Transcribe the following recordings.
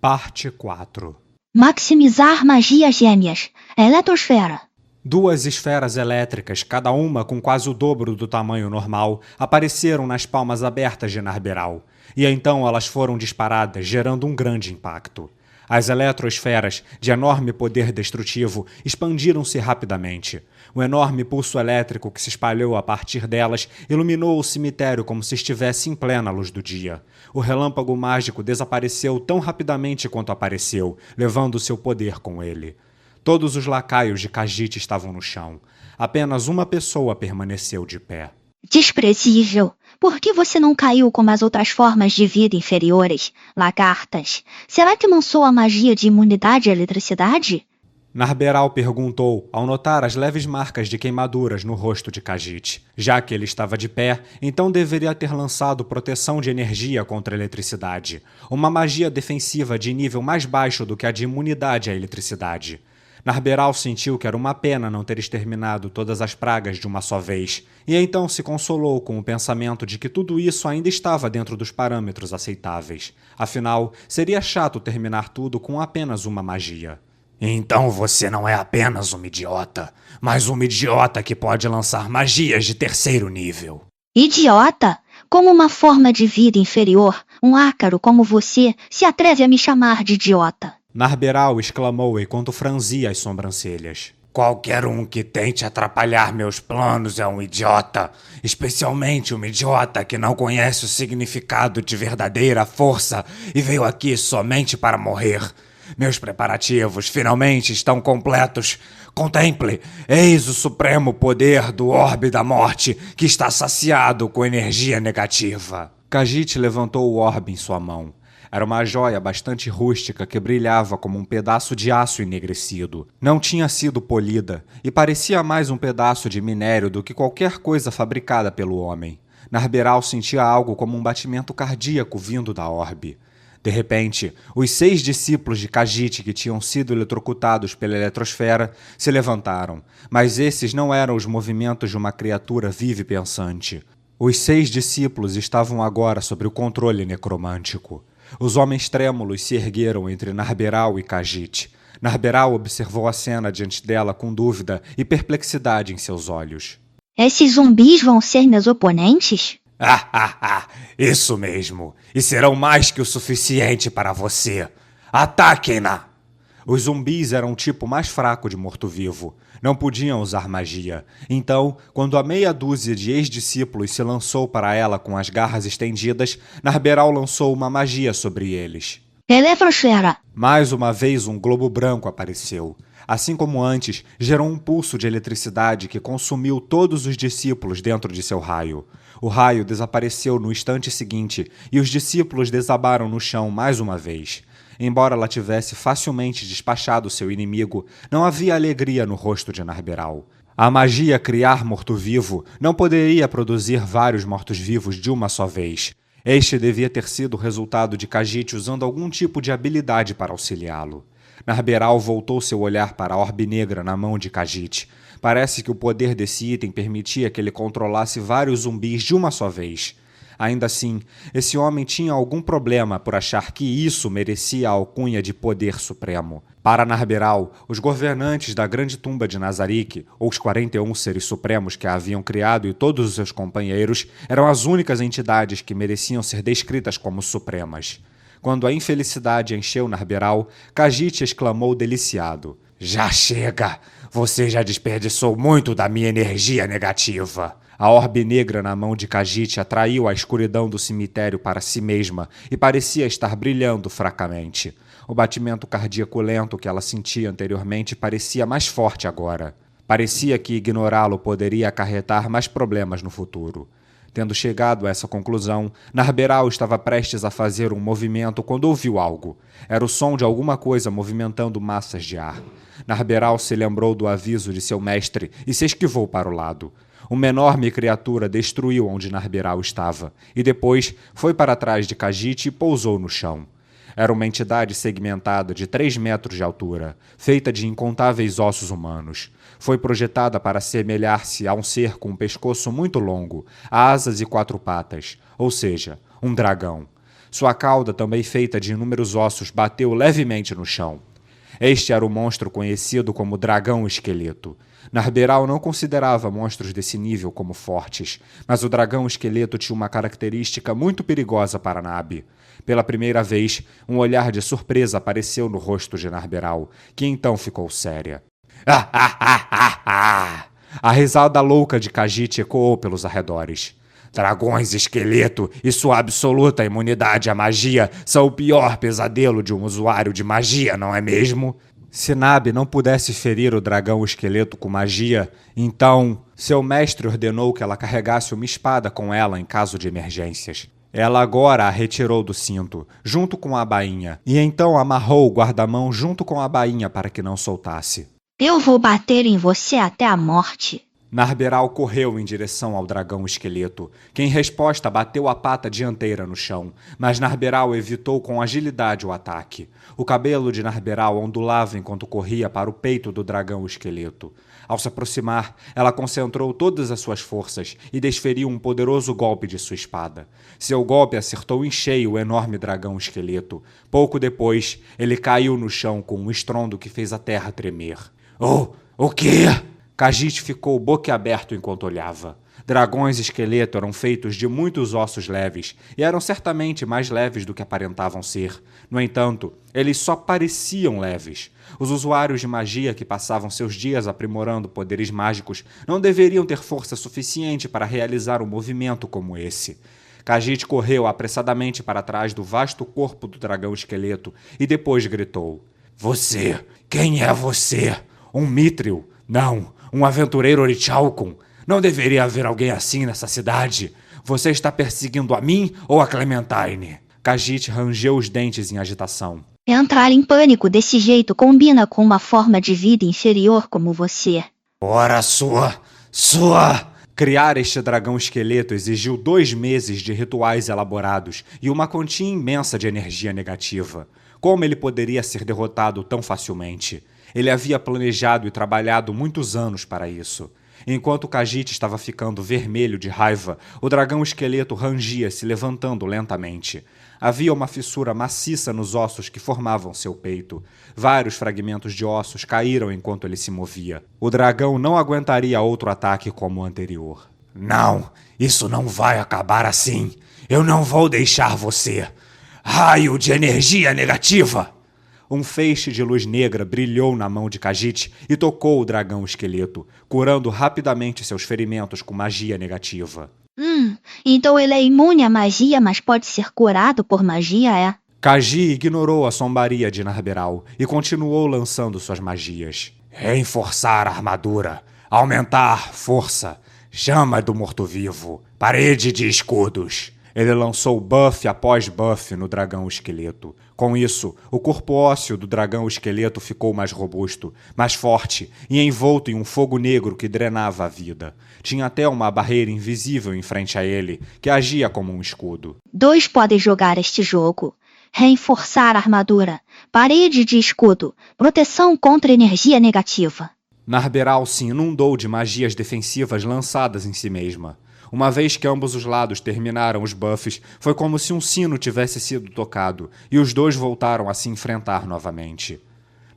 Parte 4. Maximizar magias gêmeas. Eletrosfera. Duas esferas elétricas, cada uma com quase o dobro do tamanho normal, apareceram nas palmas abertas de Narberal. E então elas foram disparadas, gerando um grande impacto. As eletroesferas, de enorme poder destrutivo, expandiram-se rapidamente. O enorme pulso elétrico que se espalhou a partir delas iluminou o cemitério como se estivesse em plena luz do dia. O relâmpago mágico desapareceu tão rapidamente quanto apareceu, levando seu poder com ele. Todos os lacaios de Khajiit estavam no chão. Apenas uma pessoa permaneceu de pé. Desprezível. Por que você não caiu como as outras formas de vida inferiores? Lagartas. Será que lançou a magia de imunidade à eletricidade? Narberal perguntou, ao notar as leves marcas de queimaduras no rosto de Khajiit. Já que ele estava de pé, então deveria ter lançado proteção de energia contra a eletricidade. Uma magia defensiva de nível mais baixo do que a de imunidade à eletricidade. Narberal sentiu que era uma pena não ter exterminado todas as pragas de uma só vez, e então se consolou com o pensamento de que tudo isso ainda estava dentro dos parâmetros aceitáveis. Afinal, seria chato terminar tudo com apenas uma magia. Então você não é apenas um idiota, mas um idiota que pode lançar magias de terceiro nível. Idiota? Como uma forma de vida inferior, um ácaro como você se atreve a me chamar de idiota? Narberal exclamou enquanto franzia as sobrancelhas. Qualquer um que tente atrapalhar meus planos é um idiota, especialmente um idiota que não conhece o significado de verdadeira força e veio aqui somente para morrer. Meus preparativos finalmente estão completos. Contemple, eis o supremo poder do orbe da morte que está saciado com energia negativa. Khajiit levantou o orbe em sua mão. Era uma joia bastante rústica que brilhava como um pedaço de aço enegrecido. Não tinha sido polida e parecia mais um pedaço de minério do que qualquer coisa fabricada pelo homem. Narberal sentia algo como um batimento cardíaco vindo da orbe. De repente, os 6 discípulos de Khajiit que tinham sido eletrocutados pela eletrosfera se levantaram, mas esses não eram os movimentos de uma criatura viva e pensante. Os 6 discípulos estavam agora sob o controle necromântico. Os homens trêmulos se ergueram entre Narberal e Khajiit. Narberal observou a cena diante dela com dúvida e perplexidade em seus olhos. Esses zumbis vão ser meus oponentes? Isso mesmo. E serão mais que o suficiente para você. Ataquem-na! Os zumbis eram o tipo mais fraco de morto-vivo. Não podiam usar magia. Então, quando a meia dúzia de ex-discípulos se lançou para ela com as garras estendidas, Narberal lançou uma magia sobre eles. Eletrosfera. Mais uma vez um globo branco apareceu. Assim como antes, gerou um pulso de eletricidade que consumiu todos os discípulos dentro de seu raio. O raio desapareceu no instante seguinte e os discípulos desabaram no chão mais uma vez. Embora ela tivesse facilmente despachado seu inimigo, não havia alegria no rosto de Narberal. A magia criar morto-vivo não poderia produzir vários mortos-vivos de uma só vez. Este devia ter sido o resultado de Khajiit usando algum tipo de habilidade para auxiliá-lo. Narberal voltou seu olhar para a orbe negra na mão de Khajiit. Parece que o poder desse item permitia que ele controlasse vários zumbis de uma só vez. Ainda assim, esse homem tinha algum problema por achar que isso merecia a alcunha de poder supremo. Para Narberal, os governantes da grande tumba de Nazarick, ou os 41 seres supremos que a haviam criado e todos os seus companheiros, eram as únicas entidades que mereciam ser descritas como supremas. Quando a infelicidade encheu Narberal, Khajiit exclamou deliciado. Já chega! Você já desperdiçou muito da minha energia negativa. A orbe negra na mão de Khajiit atraiu a escuridão do cemitério para si mesma e parecia estar brilhando fracamente. O batimento cardíaco lento que ela sentia anteriormente parecia mais forte agora. Parecia que ignorá-lo poderia acarretar mais problemas no futuro. Tendo chegado a essa conclusão, Narberal estava prestes a fazer um movimento quando ouviu algo. Era o som de alguma coisa movimentando massas de ar. Narberal se lembrou do aviso de seu mestre e se esquivou para o lado. Uma enorme criatura destruiu onde Narberal estava, e depois foi para trás de Khajiit e pousou no chão. Era uma entidade segmentada de 3 metros de altura, feita de incontáveis ossos humanos. Foi projetada para assemelhar-se a um ser com um pescoço muito longo, asas e 4 patas, ou seja, um dragão. Sua cauda, também feita de inúmeros ossos, bateu levemente no chão. Este era o monstro conhecido como Dragão Esqueleto. Narberal não considerava monstros desse nível como fortes, mas o Dragão Esqueleto tinha uma característica muito perigosa para Nabi. Pela primeira vez, um olhar de surpresa apareceu no rosto de Narberal, que então ficou séria. A risada louca de Khajiit ecoou pelos arredores. Dragões Esqueleto e sua absoluta imunidade à magia são o pior pesadelo de um usuário de magia, não é mesmo? Se Nabi não pudesse ferir o Dragão Esqueleto com magia, então seu mestre ordenou que ela carregasse uma espada com ela em caso de emergências. Ela agora a retirou do cinto, junto com a bainha, e então amarrou o guarda-mão junto com a bainha para que não soltasse. Eu vou bater em você até a morte. Narberal correu em direção ao Dragão Esqueleto, que em resposta bateu a pata dianteira no chão, mas Narberal evitou com agilidade o ataque. O cabelo de Narberal ondulava enquanto corria para o peito do Dragão Esqueleto. Ao se aproximar, ela concentrou todas as suas forças e desferiu um poderoso golpe de sua espada. Seu golpe acertou em cheio o enorme Dragão Esqueleto. Pouco depois, ele caiu no chão com um estrondo que fez a terra tremer. O quê? Khajiit ficou boquiaberto enquanto olhava. Dragões esqueleto eram feitos de muitos ossos leves e eram certamente mais leves do que aparentavam ser. No entanto, eles só pareciam leves. Os usuários de magia que passavam seus dias aprimorando poderes mágicos não deveriam ter força suficiente para realizar um movimento como esse. Khajiit correu apressadamente para trás do vasto corpo do dragão esqueleto e depois gritou: Você! Quem é você? Um Mithril? Não, um aventureiro Orichalcum. Não deveria haver alguém assim nessa cidade. Você está perseguindo a mim ou a Clementine? Khajiit rangeu os dentes em agitação. Entrar em pânico desse jeito combina com uma forma de vida inferior como você. Ora, sua... Criar este dragão esqueleto exigiu 2 meses de rituais elaborados e uma quantia imensa de energia negativa. Como ele poderia ser derrotado tão facilmente? Ele havia planejado e trabalhado muitos anos para isso. Enquanto Khajiit estava ficando vermelho de raiva, o dragão esqueleto rangia, se levantando lentamente. Havia uma fissura maciça nos ossos que formavam seu peito. Vários fragmentos de ossos caíram enquanto ele se movia. O dragão não aguentaria outro ataque como o anterior. Não, isso não vai acabar assim. Eu não vou deixar você. Raio de energia negativa! Um feixe de luz negra brilhou na mão de Khajiit e tocou o dragão esqueleto, curando rapidamente seus ferimentos com magia negativa. Então ele é imune à magia, mas pode ser curado por magia, é? Khajiit ignorou a zombaria de Narberal e continuou lançando suas magias. Reforçar a armadura, aumentar força, chama do morto-vivo, parede de escudos. Ele lançou buff após buff no dragão esqueleto. Com isso, o corpo ósseo do dragão esqueleto ficou mais robusto, mais forte e envolto em um fogo negro que drenava a vida. Tinha até uma barreira invisível em frente a ele, que agia como um escudo. 2 podem jogar este jogo. Reforçar a armadura, parede de escudo, proteção contra energia negativa. Narberal se inundou de magias defensivas lançadas em si mesma. Uma vez que ambos os lados terminaram os buffs, foi como se um sino tivesse sido tocado, e os dois voltaram a se enfrentar novamente.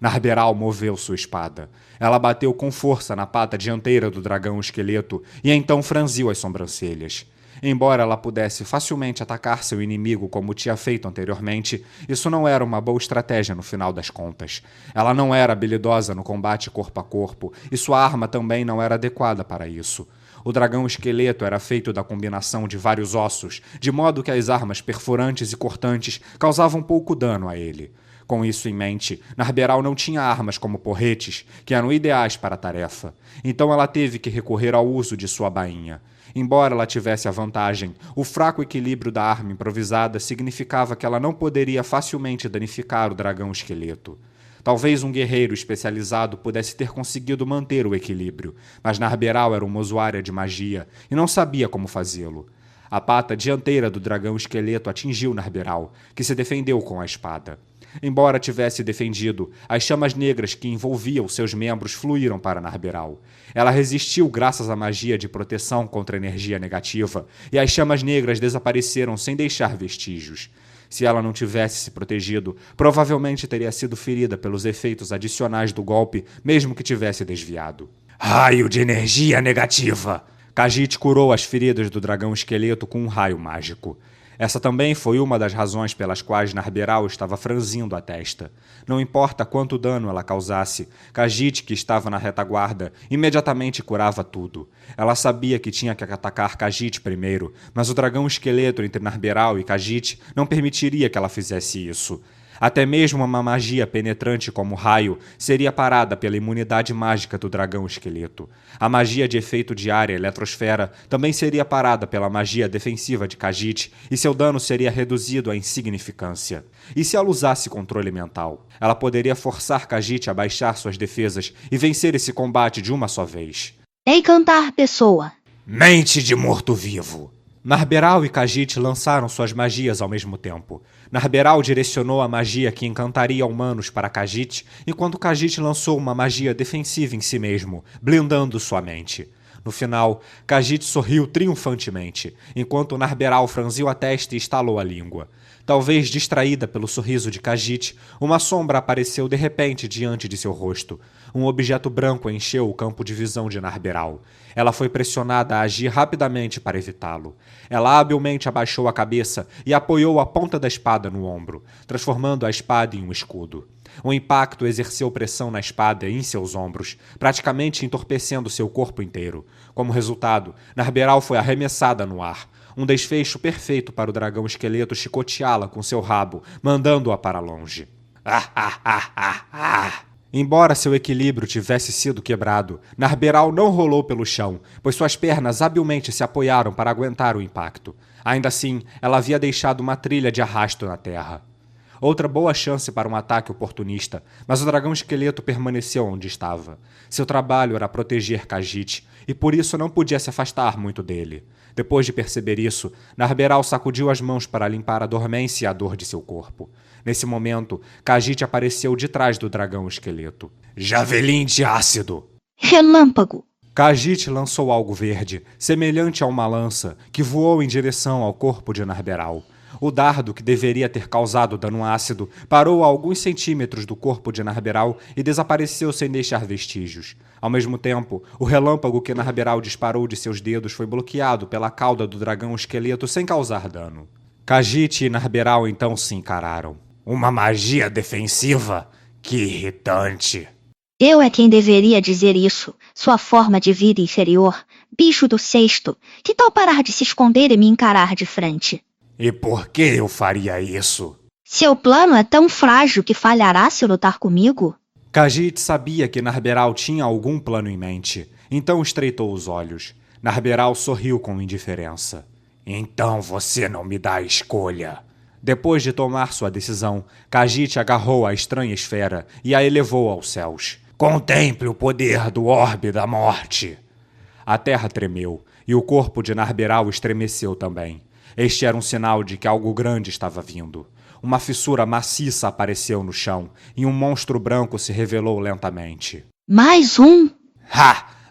Narberal moveu sua espada. Ela bateu com força na pata dianteira do dragão esqueleto e então franziu as sobrancelhas. Embora ela pudesse facilmente atacar seu inimigo como tinha feito anteriormente, isso não era uma boa estratégia no final das contas. Ela não era habilidosa no combate corpo a corpo, e sua arma também não era adequada para isso. O dragão esqueleto era feito da combinação de vários ossos, de modo que as armas perfurantes e cortantes causavam pouco dano a ele. Com isso em mente, Narberal não tinha armas como porretes, que eram ideais para a tarefa. Então ela teve que recorrer ao uso de sua bainha. Embora ela tivesse a vantagem, o fraco equilíbrio da arma improvisada significava que ela não poderia facilmente danificar o dragão esqueleto. Talvez um guerreiro especializado pudesse ter conseguido manter o equilíbrio, mas Narberal era uma usuária de magia e não sabia como fazê-lo. A pata dianteira do dragão esqueleto atingiu Narberal, que se defendeu com a espada. Embora tivesse defendido, as chamas negras que envolviam seus membros fluíram para Narberal. Ela resistiu graças à magia de proteção contra a energia negativa, e as chamas negras desapareceram sem deixar vestígios. Se ela não tivesse se protegido, provavelmente teria sido ferida pelos efeitos adicionais do golpe, mesmo que tivesse desviado. Raio de energia negativa! Khajiit curou as feridas do dragão esqueleto com um raio mágico. Essa também foi uma das razões pelas quais Narberal estava franzindo a testa. Não importa quanto dano ela causasse, Khajiit, que estava na retaguarda, imediatamente curava tudo. Ela sabia que tinha que atacar Khajiit primeiro, mas o dragão esqueleto entre Narberal e Khajiit não permitiria que ela fizesse isso. Até mesmo uma magia penetrante como raio seria parada pela imunidade mágica do dragão esqueleto. A magia de efeito de área eletrosfera também seria parada pela magia defensiva de Khajiit e seu dano seria reduzido à insignificância. E se ela usasse controle mental? Ela poderia forçar Khajiit a baixar suas defesas e vencer esse combate de uma só vez. Encantar pessoa. Mente de morto-vivo. Narberal e Khajiit lançaram suas magias ao mesmo tempo. Narberal direcionou a magia que encantaria humanos para Khajiit, enquanto Khajiit lançou uma magia defensiva em si mesmo, blindando sua mente. No final, Khajiit sorriu triunfantemente, enquanto Narberal franziu a testa e estalou a língua. Talvez distraída pelo sorriso de Khajiit, uma sombra apareceu de repente diante de seu rosto. Um objeto branco encheu o campo de visão de Narberal. Ela foi pressionada a agir rapidamente para evitá-lo. Ela habilmente abaixou a cabeça e apoiou a ponta da espada no ombro, transformando a espada em um escudo. O impacto exerceu pressão na espada e em seus ombros, praticamente entorpecendo seu corpo inteiro. Como resultado, Narberal foi arremessada no ar. Um desfecho perfeito para o dragão esqueleto chicoteá-la com seu rabo, mandando-a para longe. Embora seu equilíbrio tivesse sido quebrado, Narberal não rolou pelo chão, pois suas pernas habilmente se apoiaram para aguentar o impacto. Ainda assim, ela havia deixado uma trilha de arrasto na terra. Outra boa chance para um ataque oportunista, mas o dragão esqueleto permaneceu onde estava. Seu trabalho era proteger Khajiit, e por isso não podia se afastar muito dele. Depois de perceber isso, Narberal sacudiu as mãos para limpar a dormência e a dor de seu corpo. Nesse momento, Khajiit apareceu de trás do dragão esqueleto. Javelin de ácido! Relâmpago. Khajiit lançou algo verde, semelhante a uma lança, que voou em direção ao corpo de Narberal. O dardo, que deveria ter causado dano ácido, parou a alguns centímetros do corpo de Narberal e desapareceu sem deixar vestígios. Ao mesmo tempo, o relâmpago que Narberal disparou de seus dedos foi bloqueado pela cauda do dragão esqueleto sem causar dano. Khajiit e Narberal então se encararam. Uma magia defensiva? Que irritante! Eu é quem deveria dizer isso. Sua forma de vida inferior. Bicho do sexto. Que tal parar de se esconder e me encarar de frente? E por que eu faria isso? Seu plano é tão frágil que falhará se lutar comigo? Khajiit sabia que Narberal tinha algum plano em mente, então estreitou os olhos. Narberal sorriu com indiferença. Então você não me dá a escolha. Depois de tomar sua decisão, Khajiit agarrou a estranha esfera e a elevou aos céus. Contemple o poder do orbe da morte. A terra tremeu e o corpo de Narberal estremeceu também. Este era um sinal de que algo grande estava vindo. Uma fissura maciça apareceu no chão e um monstro branco se revelou lentamente. Mais um?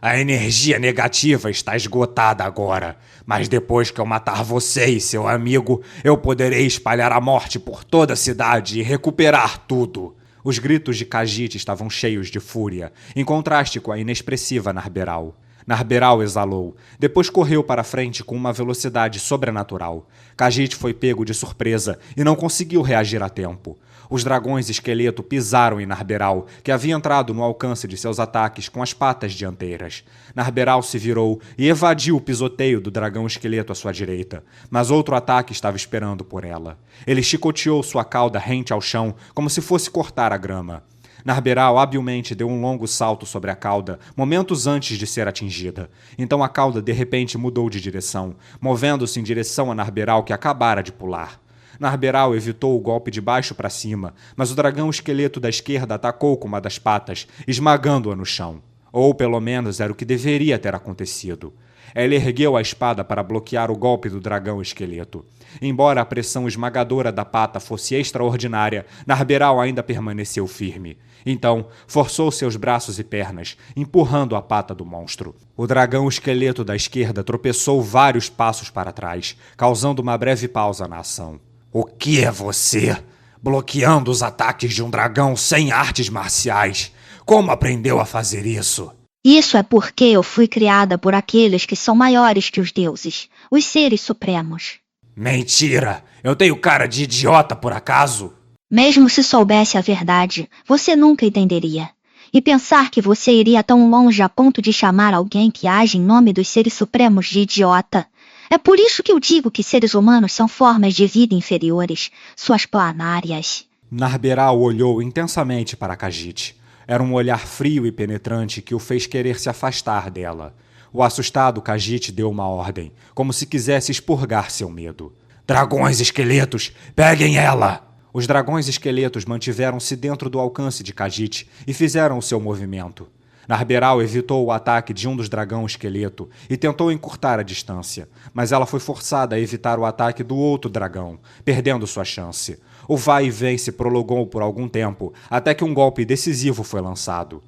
A energia negativa está esgotada agora. Mas depois que eu matar você e seu amigo, eu poderei espalhar a morte por toda a cidade e recuperar tudo. Os gritos de Khajiit estavam cheios de fúria, em contraste com a inexpressiva Narberal. Narberal exalou, depois correu para frente com uma velocidade sobrenatural. Khajiit foi pego de surpresa e não conseguiu reagir a tempo. Os dragões esqueleto pisaram em Narberal, que havia entrado no alcance de seus ataques com as patas dianteiras. Narberal se virou e evadiu o pisoteio do dragão esqueleto à sua direita, mas outro ataque estava esperando por ela. Ele chicoteou sua cauda rente ao chão, como se fosse cortar a grama. Narberal habilmente deu um longo salto sobre a cauda, momentos antes de ser atingida. Então a cauda de repente mudou de direção, movendo-se em direção a Narberal, que acabara de pular. Narberal evitou o golpe de baixo para cima, mas o dragão esqueleto da esquerda atacou com uma das patas, esmagando-a no chão. Ou pelo menos era o que deveria ter acontecido. Ela ergueu a espada para bloquear o golpe do dragão esqueleto. Embora a pressão esmagadora da pata fosse extraordinária, Narberal ainda permaneceu firme. Então, forçou seus braços e pernas, empurrando a pata do monstro. O dragão esqueleto da esquerda tropeçou vários passos para trás, causando uma breve pausa na ação. O que é você? Bloqueando os ataques de um dragão sem artes marciais. Como aprendeu a fazer isso? Isso é porque eu fui criada por aqueles que são maiores que os deuses, os seres supremos. Mentira! Eu tenho cara de idiota por acaso? Mesmo se soubesse a verdade, você nunca entenderia. E pensar que você iria tão longe a ponto de chamar alguém que age em nome dos seres supremos de idiota. É por isso que eu digo que seres humanos são formas de vida inferiores, suas planárias. Narberal olhou intensamente para Khajiit. Era um olhar frio e penetrante que o fez querer se afastar dela. O assustado Khajiit deu uma ordem, como se quisesse expurgar seu medo. Dragões esqueletos, peguem ela! Os dragões esqueletos mantiveram-se dentro do alcance de Khajiit e fizeram o seu movimento. Narberal evitou o ataque de um dos dragões esqueleto e tentou encurtar a distância, mas ela foi forçada a evitar o ataque do outro dragão, perdendo sua chance. O vai e vem se prolongou por algum tempo, até que um golpe decisivo foi lançado.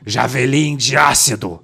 Javelin de ácido!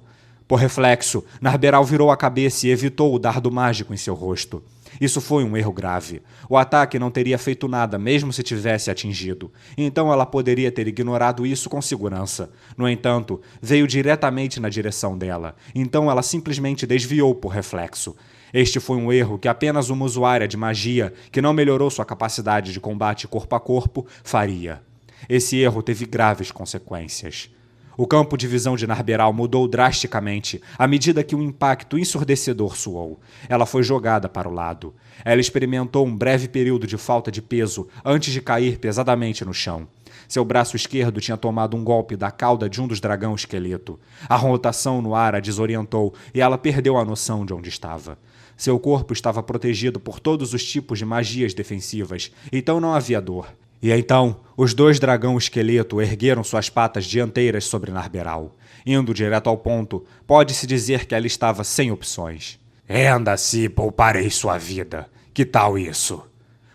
Por reflexo, Narberal virou a cabeça e evitou o dardo mágico em seu rosto. Isso foi um erro grave. O ataque não teria feito nada mesmo se tivesse atingido. Então ela poderia ter ignorado isso com segurança. No entanto, veio diretamente na direção dela. Então ela simplesmente desviou por reflexo. Este foi um erro que apenas uma usuária de magia, que não melhorou sua capacidade de combate corpo a corpo, faria. Esse erro teve graves consequências. O campo de visão de Narberal mudou drasticamente à medida que um impacto ensurdecedor soou. Ela foi jogada para o lado. Ela experimentou um breve período de falta de peso antes de cair pesadamente no chão. Seu braço esquerdo tinha tomado um golpe da cauda de um dos dragões esqueleto. A rotação no ar a desorientou e ela perdeu a noção de onde estava. Seu corpo estava protegido por todos os tipos de magias defensivas, então não havia dor. E então, os dois dragões esqueleto ergueram suas patas dianteiras sobre Narberal. Indo direto ao ponto, pode-se dizer que ela estava sem opções. Renda-se e pouparei sua vida. Que tal isso?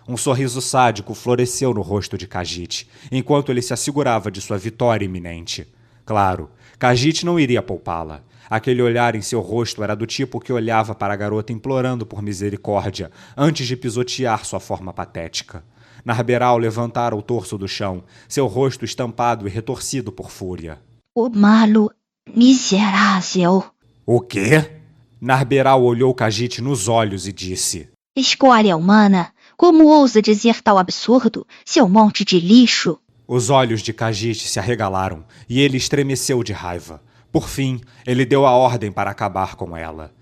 Um sorriso sádico floresceu no rosto de Khajiit, enquanto ele se assegurava de sua vitória iminente. Claro, Khajiit não iria poupá-la. Aquele olhar em seu rosto era do tipo que olhava para a garota implorando por misericórdia, antes de pisotear sua forma patética. Narberal levantara o torso do chão, seu rosto estampado e retorcido por fúria. O malo miserável. O quê? Narberal olhou Khajiit nos olhos e disse: Escória humana, como ousa dizer tal absurdo, seu monte de lixo? Os olhos de Khajiit se arregalaram e ele estremeceu de raiva. Por fim, ele deu a ordem para acabar com ela.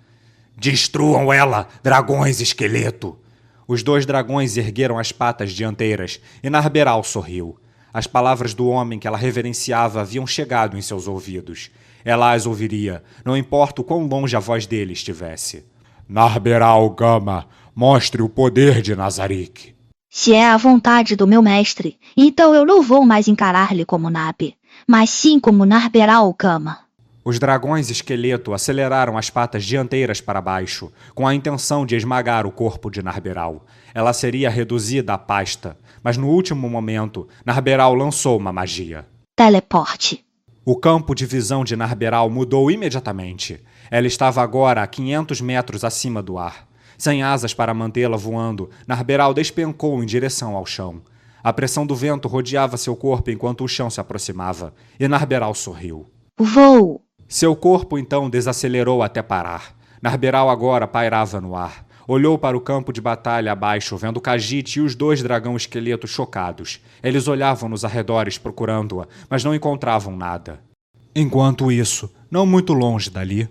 Destruam ela, dragões esqueleto! Os dois dragões ergueram as patas dianteiras e Narberal sorriu. As palavras do homem que ela reverenciava haviam chegado em seus ouvidos. Ela as ouviria, não importa o quão longe a voz dele estivesse. Narberal Gama, mostre o poder de Nazarick. Se é a vontade do meu mestre, então eu não vou mais encarar-lhe como Nabe, mas sim como Narberal Gama. Os dragões esqueleto aceleraram as patas dianteiras para baixo, com a intenção de esmagar o corpo de Narberal. Ela seria reduzida à pasta, mas no último momento, Narberal lançou uma magia. Teleporte. O campo de visão de Narberal mudou imediatamente. Ela estava agora a 500 metros acima do ar. Sem asas para mantê-la voando, Narberal despencou em direção ao chão. A pressão do vento rodeava seu corpo enquanto o chão se aproximava, e Narberal sorriu. Voo! Seu corpo então desacelerou até parar. Narberal agora pairava no ar. Olhou para o campo de batalha abaixo, vendo Khajiit e os dois dragões esqueletos chocados. Eles olhavam nos arredores procurando-a, mas não encontravam nada. Enquanto isso, não muito longe dali...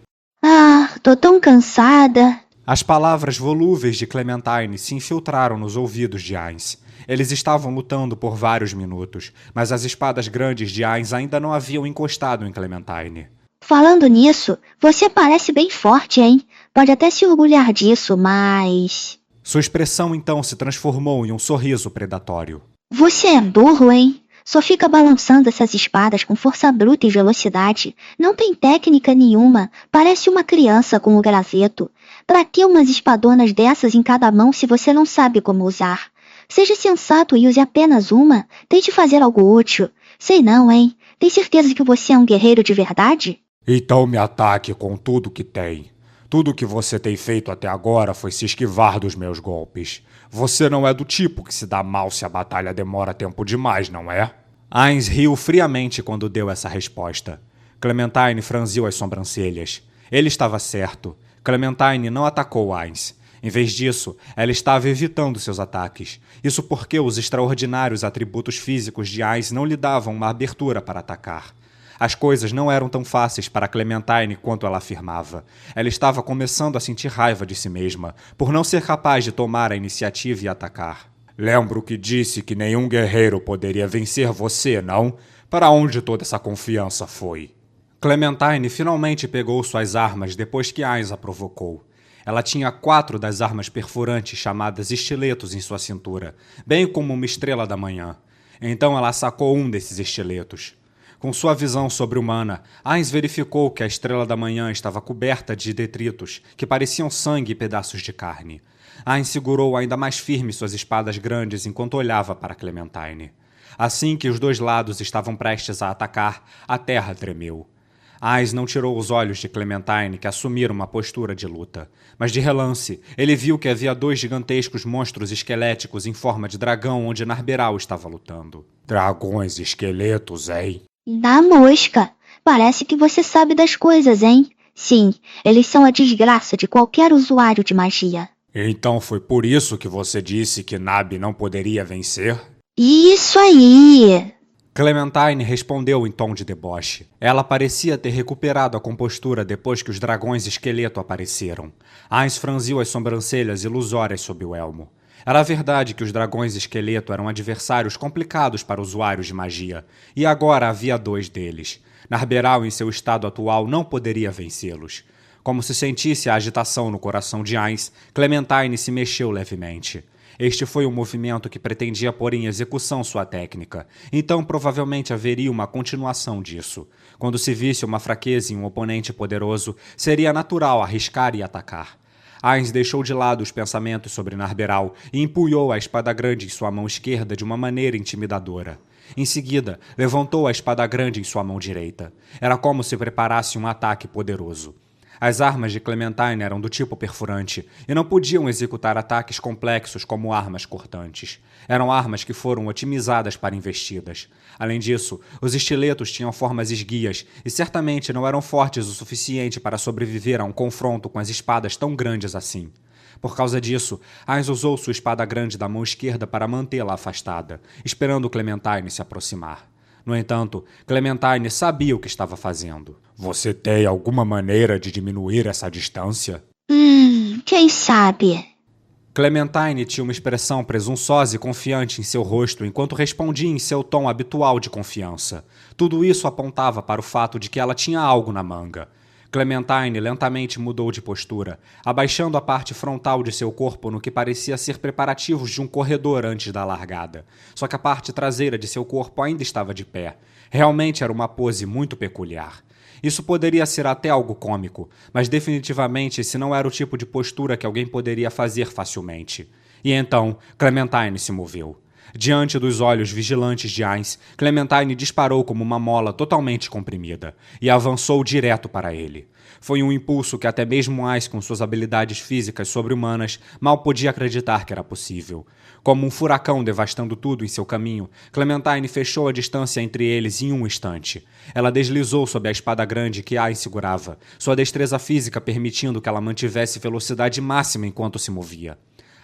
tô tão cansada. As palavras volúveis de Clementine se infiltraram nos ouvidos de Ainz. Eles estavam lutando por vários minutos, mas as espadas grandes de Ainz ainda não haviam encostado em Clementine. Falando nisso, você parece bem forte, hein? Pode até se orgulhar disso, mas... Sua expressão então se transformou em um sorriso predatório. Você é burro, hein? Só fica balançando essas espadas com força bruta e velocidade. Não tem técnica nenhuma. Parece uma criança com o graveto. Pra que umas espadonas dessas em cada mão se você não sabe como usar? Seja sensato e use apenas uma. Tente fazer algo útil. Sei não, hein? Tem certeza que você é um guerreiro de verdade? Então me ataque com tudo que tem. Tudo que você tem feito até agora foi se esquivar dos meus golpes. Você não é do tipo que se dá mal se a batalha demora tempo demais, não é? Ainz riu friamente quando deu essa resposta. Clementine franziu as sobrancelhas. Ele estava certo. Clementine não atacou Ainz. Em vez disso, ela estava evitando seus ataques. Isso porque os extraordinários atributos físicos de Ainz não lhe davam uma abertura para atacar. As coisas não eram tão fáceis para Clementine quanto ela afirmava. Ela estava começando a sentir raiva de si mesma, por não ser capaz de tomar a iniciativa e atacar. Lembro que disse que nenhum guerreiro poderia vencer você, não? Para onde toda essa confiança foi? Clementine finalmente pegou suas armas depois que Ainz a provocou. Ela tinha 4 das armas perfurantes chamadas estiletos em sua cintura, bem como uma estrela da manhã. Então ela sacou um desses estiletos. Com sua visão sobre-humana, Ainz verificou que a estrela da manhã estava coberta de detritos que pareciam sangue e pedaços de carne. Ainz segurou ainda mais firme suas espadas grandes enquanto olhava para Clementine. Assim que os dois lados estavam prestes a atacar, a terra tremeu. Ainz não tirou os olhos de Clementine, que assumiram uma postura de luta. Mas de relance, ele viu que havia 2 gigantescos monstros esqueléticos em forma de dragão onde Narberal estava lutando. Dragões esqueletos, hein? Da mosca. Parece que você sabe das coisas, hein? Sim, eles são a desgraça de qualquer usuário de magia. Então foi por isso que você disse que Nabi não poderia vencer? Isso aí! Clementine respondeu em tom de deboche. Ela parecia ter recuperado a compostura depois que os dragões esqueleto apareceram. Ainz franziu as sobrancelhas ilusórias sob o elmo. Era verdade que os dragões esqueleto eram adversários complicados para usuários de magia, e agora havia 2 deles. Narberal, em seu estado atual, não poderia vencê-los. Como se sentisse a agitação no coração de Ainz, Clementine se mexeu levemente. Este foi um movimento que pretendia pôr em execução sua técnica, então provavelmente haveria uma continuação disso. Quando se visse uma fraqueza em um oponente poderoso, seria natural arriscar e atacar. Ainz deixou de lado os pensamentos sobre Narberal e empunhou a espada grande em sua mão esquerda de uma maneira intimidadora. Em seguida, levantou a espada grande em sua mão direita. Era como se preparasse um ataque poderoso. As armas de Clementine eram do tipo perfurante e não podiam executar ataques complexos como armas cortantes. Eram armas que foram otimizadas para investidas. Além disso, os estiletos tinham formas esguias e certamente não eram fortes o suficiente para sobreviver a um confronto com as espadas tão grandes assim. Por causa disso, Ainz usou sua espada grande da mão esquerda para mantê-la afastada, esperando Clementine se aproximar. No entanto, Clementine sabia o que estava fazendo. Você tem alguma maneira de diminuir essa distância? Quem sabe? Clementine tinha uma expressão presunçosa e confiante em seu rosto enquanto respondia em seu tom habitual de confiança. Tudo isso apontava para o fato de que ela tinha algo na manga. Clementine lentamente mudou de postura, abaixando a parte frontal de seu corpo no que parecia ser preparativos de um corredor antes da largada. Só que a parte traseira de seu corpo ainda estava de pé. Realmente era uma pose muito peculiar. Isso poderia ser até algo cômico, mas definitivamente esse não era o tipo de postura que alguém poderia fazer facilmente. E então, Clementine se moveu. Diante dos olhos vigilantes de Ainz, Clementine disparou como uma mola totalmente comprimida e avançou direto para ele. Foi um impulso que até mesmo Ainz, com suas habilidades físicas sobre-humanas, mal podia acreditar que era possível. Como um furacão devastando tudo em seu caminho, Clementine fechou a distância entre eles em um instante. Ela deslizou sob a espada grande que Ainz segurava, sua destreza física permitindo que ela mantivesse velocidade máxima enquanto se movia.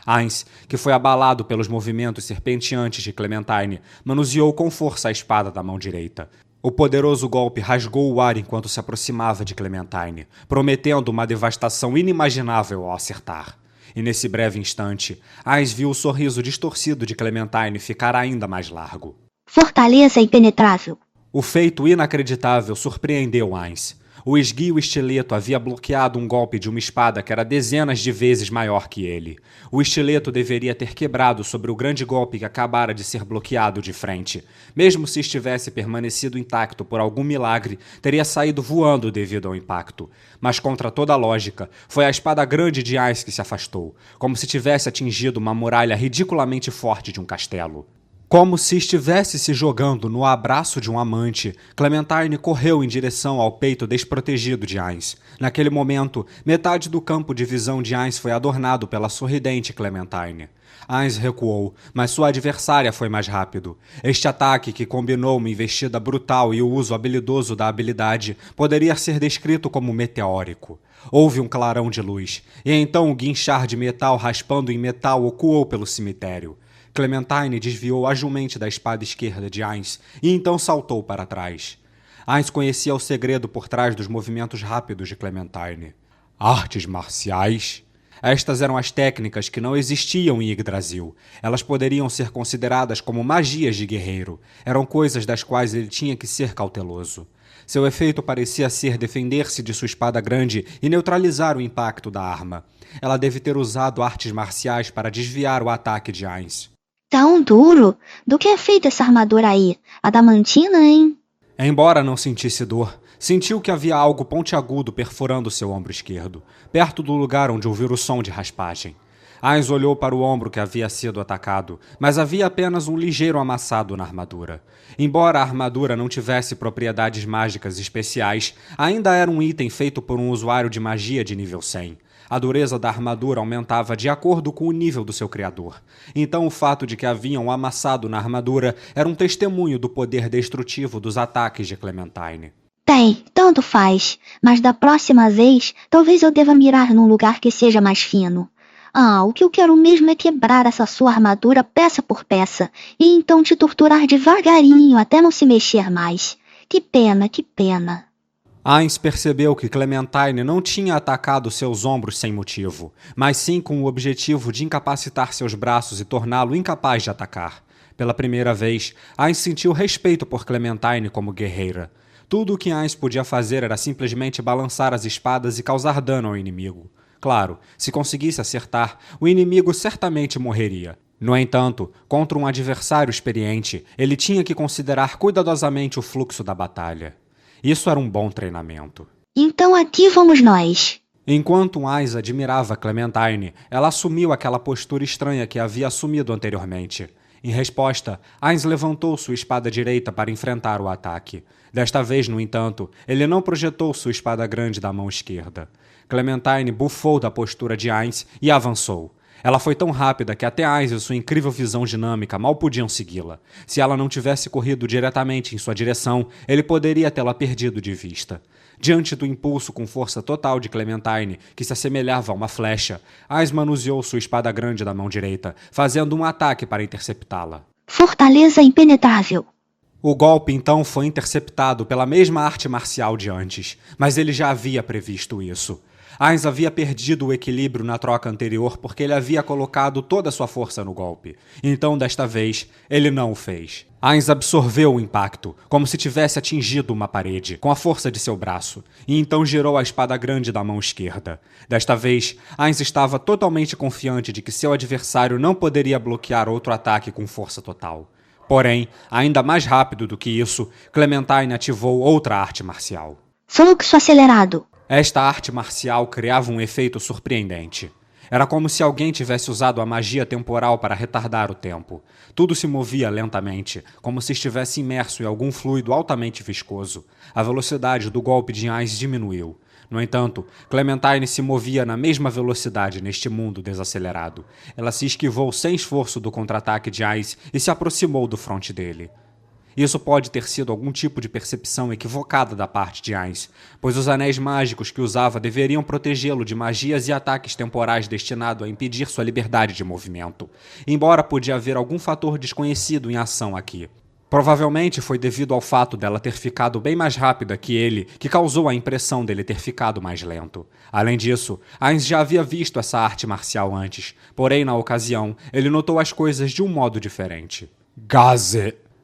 Ainz, que foi abalado pelos movimentos serpenteantes de Clementine, manuseou com força a espada da mão direita. O poderoso golpe rasgou o ar enquanto se aproximava de Clementine, prometendo uma devastação inimaginável ao acertar. E nesse breve instante, Ainz viu o sorriso distorcido de Clementine ficar ainda mais largo. Fortaleza impenetrável. O feito inacreditável surpreendeu Ainz. O esguio estileto havia bloqueado um golpe de uma espada que era dezenas de vezes maior que ele. O estileto deveria ter quebrado sobre o grande golpe que acabara de ser bloqueado de frente. Mesmo se estivesse permanecido intacto por algum milagre, teria saído voando devido ao impacto. Mas contra toda a lógica, foi a espada grande de Ainz que se afastou, como se tivesse atingido uma muralha ridiculamente forte de um castelo. Como se estivesse se jogando no abraço de um amante, Clementine correu em direção ao peito desprotegido de Ainz. Naquele momento, metade do campo de visão de Ainz foi adornado pela sorridente Clementine. Heinz recuou, mas sua adversária foi mais rápido. Este ataque, que combinou uma investida brutal e o uso habilidoso da habilidade, poderia ser descrito como meteórico. Houve um clarão de luz, e então o guinchar de metal raspando em metal ecoou pelo cemitério. Clementine desviou agilmente da espada esquerda de Heinz e então saltou para trás. Heinz conhecia o segredo por trás dos movimentos rápidos de Clementine. Artes marciais? Estas eram as técnicas que não existiam em Yggdrasil. Elas poderiam ser consideradas como magias de guerreiro. Eram coisas das quais ele tinha que ser cauteloso. Seu efeito parecia ser defender-se de sua espada grande e neutralizar o impacto da arma. Ela deve ter usado artes marciais para desviar o ataque de Heinz. Tão duro? Do que é feita essa armadura aí? Adamantina, hein? Embora não sentisse dor, sentiu que havia algo pontiagudo perfurando seu ombro esquerdo, perto do lugar onde ouviu o som de raspagem. Heinz olhou para o ombro que havia sido atacado, mas havia apenas um ligeiro amassado na armadura. Embora a armadura não tivesse propriedades mágicas especiais, ainda era um item feito por um usuário de magia de nível 100. A dureza da armadura aumentava de acordo com o nível do seu criador. Então o fato de que havia um amassado na armadura era um testemunho do poder destrutivo dos ataques de Clementine. Bem, tanto faz, mas da próxima vez, talvez eu deva mirar num lugar que seja mais fino. O que eu quero mesmo é quebrar essa sua armadura peça por peça, e então te torturar devagarinho até não se mexer mais. Que pena, que pena. Heinz percebeu que Clementine não tinha atacado seus ombros sem motivo, mas sim com o objetivo de incapacitar seus braços e torná-lo incapaz de atacar. Pela primeira vez, Heinz sentiu respeito por Clementine como guerreira. Tudo o que Heinz podia fazer era simplesmente balançar as espadas e causar dano ao inimigo. Claro, se conseguisse acertar, o inimigo certamente morreria. No entanto, contra um adversário experiente, ele tinha que considerar cuidadosamente o fluxo da batalha. Isso era um bom treinamento. Então aqui vamos nós. Enquanto Heinz admirava Clementine, ela assumiu aquela postura estranha que havia assumido anteriormente. Em resposta, Heinz levantou sua espada direita para enfrentar o ataque. Desta vez, no entanto, ele não projetou sua espada grande da mão esquerda. Clementine bufou da postura de Heinz e avançou. Ela foi tão rápida que até Heinz e sua incrível visão dinâmica mal podiam segui-la. Se ela não tivesse corrido diretamente em sua direção, ele poderia tê-la perdido de vista. Diante do impulso com força total de Clementine, que se assemelhava a uma flecha, Heinz manuseou sua espada grande da mão direita, fazendo um ataque para interceptá-la. Fortaleza impenetrável. O golpe então foi interceptado pela mesma arte marcial de antes, mas ele já havia previsto isso. Heinz havia perdido o equilíbrio na troca anterior porque ele havia colocado toda a sua força no golpe. Então, desta vez, ele não o fez. Heinz absorveu o impacto, como se tivesse atingido uma parede, com a força de seu braço, e então girou a espada grande da mão esquerda. Desta vez, Heinz estava totalmente confiante de que seu adversário não poderia bloquear outro ataque com força total. Porém, ainda mais rápido do que isso, Clementine ativou outra arte marcial. Fluxo acelerado. Esta arte marcial criava um efeito surpreendente. Era como se alguém tivesse usado a magia temporal para retardar o tempo. Tudo se movia lentamente, como se estivesse imerso em algum fluido altamente viscoso. A velocidade do golpe de Heinz diminuiu. No entanto, Clementine se movia na mesma velocidade neste mundo desacelerado. Ela se esquivou sem esforço do contra-ataque de Heinz e se aproximou do fronte dele. Isso pode ter sido algum tipo de percepção equivocada da parte de Heinz, pois os anéis mágicos que usava deveriam protegê-lo de magias e ataques temporais destinados a impedir sua liberdade de movimento, embora podia haver algum fator desconhecido em ação aqui. Provavelmente foi devido ao fato dela ter ficado bem mais rápida que ele que causou a impressão dele ter ficado mais lento. Além disso, Heinz já havia visto essa arte marcial antes, porém na ocasião ele notou as coisas de um modo diferente.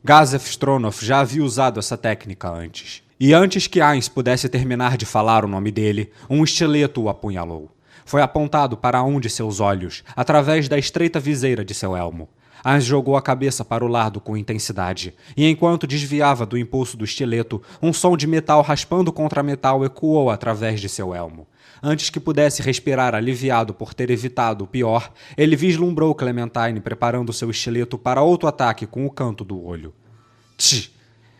Gazef Stronov já havia usado essa técnica antes. E antes que Heinz pudesse terminar de falar o nome dele, um estileto o apunhalou. Foi apontado para um de seus olhos, através da estreita viseira de seu elmo. Heinz jogou a cabeça para o lado com intensidade, e enquanto desviava do impulso do estileto, um som de metal raspando contra metal ecoou através de seu elmo. Antes que pudesse respirar aliviado por ter evitado o pior, ele vislumbrou Clementine preparando seu estileto para outro ataque com o canto do olho.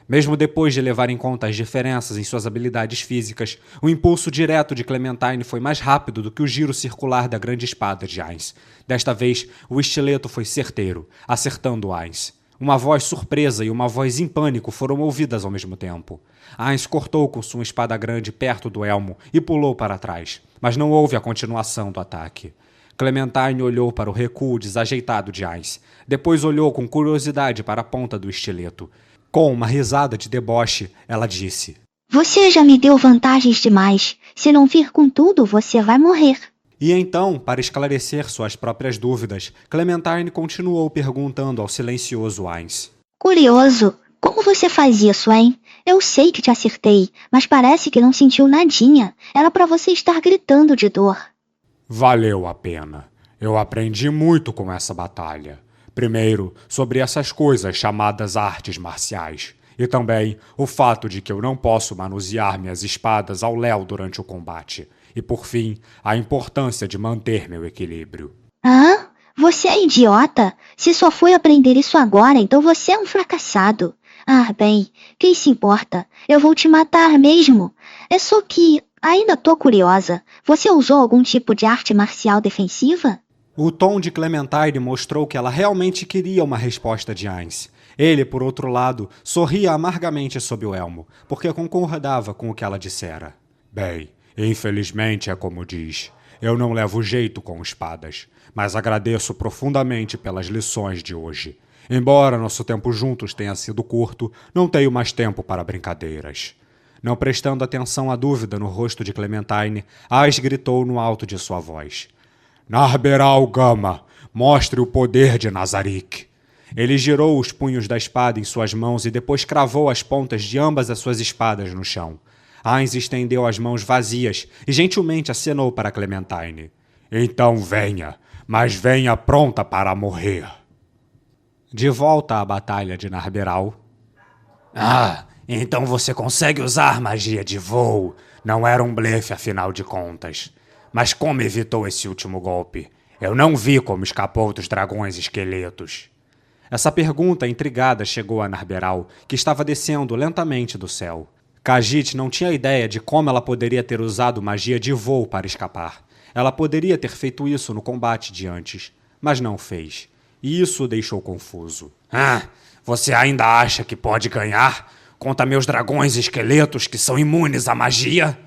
Mesmo depois de levar em conta as diferenças em suas habilidades físicas, o impulso direto de Clementine foi mais rápido do que o giro circular da grande espada de Ainz. Desta vez, o estileto foi certeiro, acertando Ainz. Uma voz surpresa e uma voz em pânico foram ouvidas ao mesmo tempo. Ainz cortou com sua espada grande perto do elmo e pulou para trás, mas não houve a continuação do ataque. Clementine olhou para o recuo desajeitado de Ainz. Depois olhou com curiosidade para a ponta do estileto. Com uma risada de deboche, ela disse: Você já me deu vantagens demais. Se não vir com tudo, você vai morrer. E então, para esclarecer suas próprias dúvidas, Clementine continuou perguntando ao silencioso Ainz: Curioso. Como você faz isso, hein? Eu sei que te acertei, mas parece que não sentiu nadinha. Era para você estar gritando de dor. Valeu a pena. Eu aprendi muito com essa batalha. Primeiro, sobre essas coisas chamadas artes marciais. E também o fato de que eu não posso manusear minhas espadas ao léu durante o combate. E por fim, a importância de manter meu equilíbrio. Hã? Você é idiota? Se só foi aprender isso agora, então você é um fracassado. Ah, bem, quem se importa? Eu vou te matar mesmo. É só que ainda tô curiosa. Você usou algum tipo de arte marcial defensiva? O tom de Clementine mostrou que ela realmente queria uma resposta de Ainz. Ele, por outro lado, sorria amargamente sob o elmo, porque concordava com o que ela dissera. Bem, infelizmente é como diz. Eu não levo jeito com espadas, mas agradeço profundamente pelas lições de hoje. Embora nosso tempo juntos tenha sido curto, não tenho mais tempo para brincadeiras. Não prestando atenção à dúvida no rosto de Clementine, Ainz gritou no alto de sua voz: Narberal Gama, mostre o poder de Nazarick. Ele girou os punhos da espada em suas mãos e depois cravou as pontas de ambas as suas espadas no chão. Ainz estendeu as mãos vazias e gentilmente acenou para Clementine. Então venha, mas venha pronta para morrer. De volta à batalha de Narberal. Então você consegue usar magia de voo. Não era um blefe, afinal de contas. Mas como evitou esse último golpe? Eu não vi como escapou dos dragões esqueletos. Essa pergunta intrigada chegou a Narberal, que estava descendo lentamente do céu. Khajiit não tinha ideia de como ela poderia ter usado magia de voo para escapar. Ela poderia ter feito isso no combate de antes, mas não fez. E isso o deixou confuso. Você ainda acha que pode ganhar contra meus dragões esqueletos que são imunes à magia?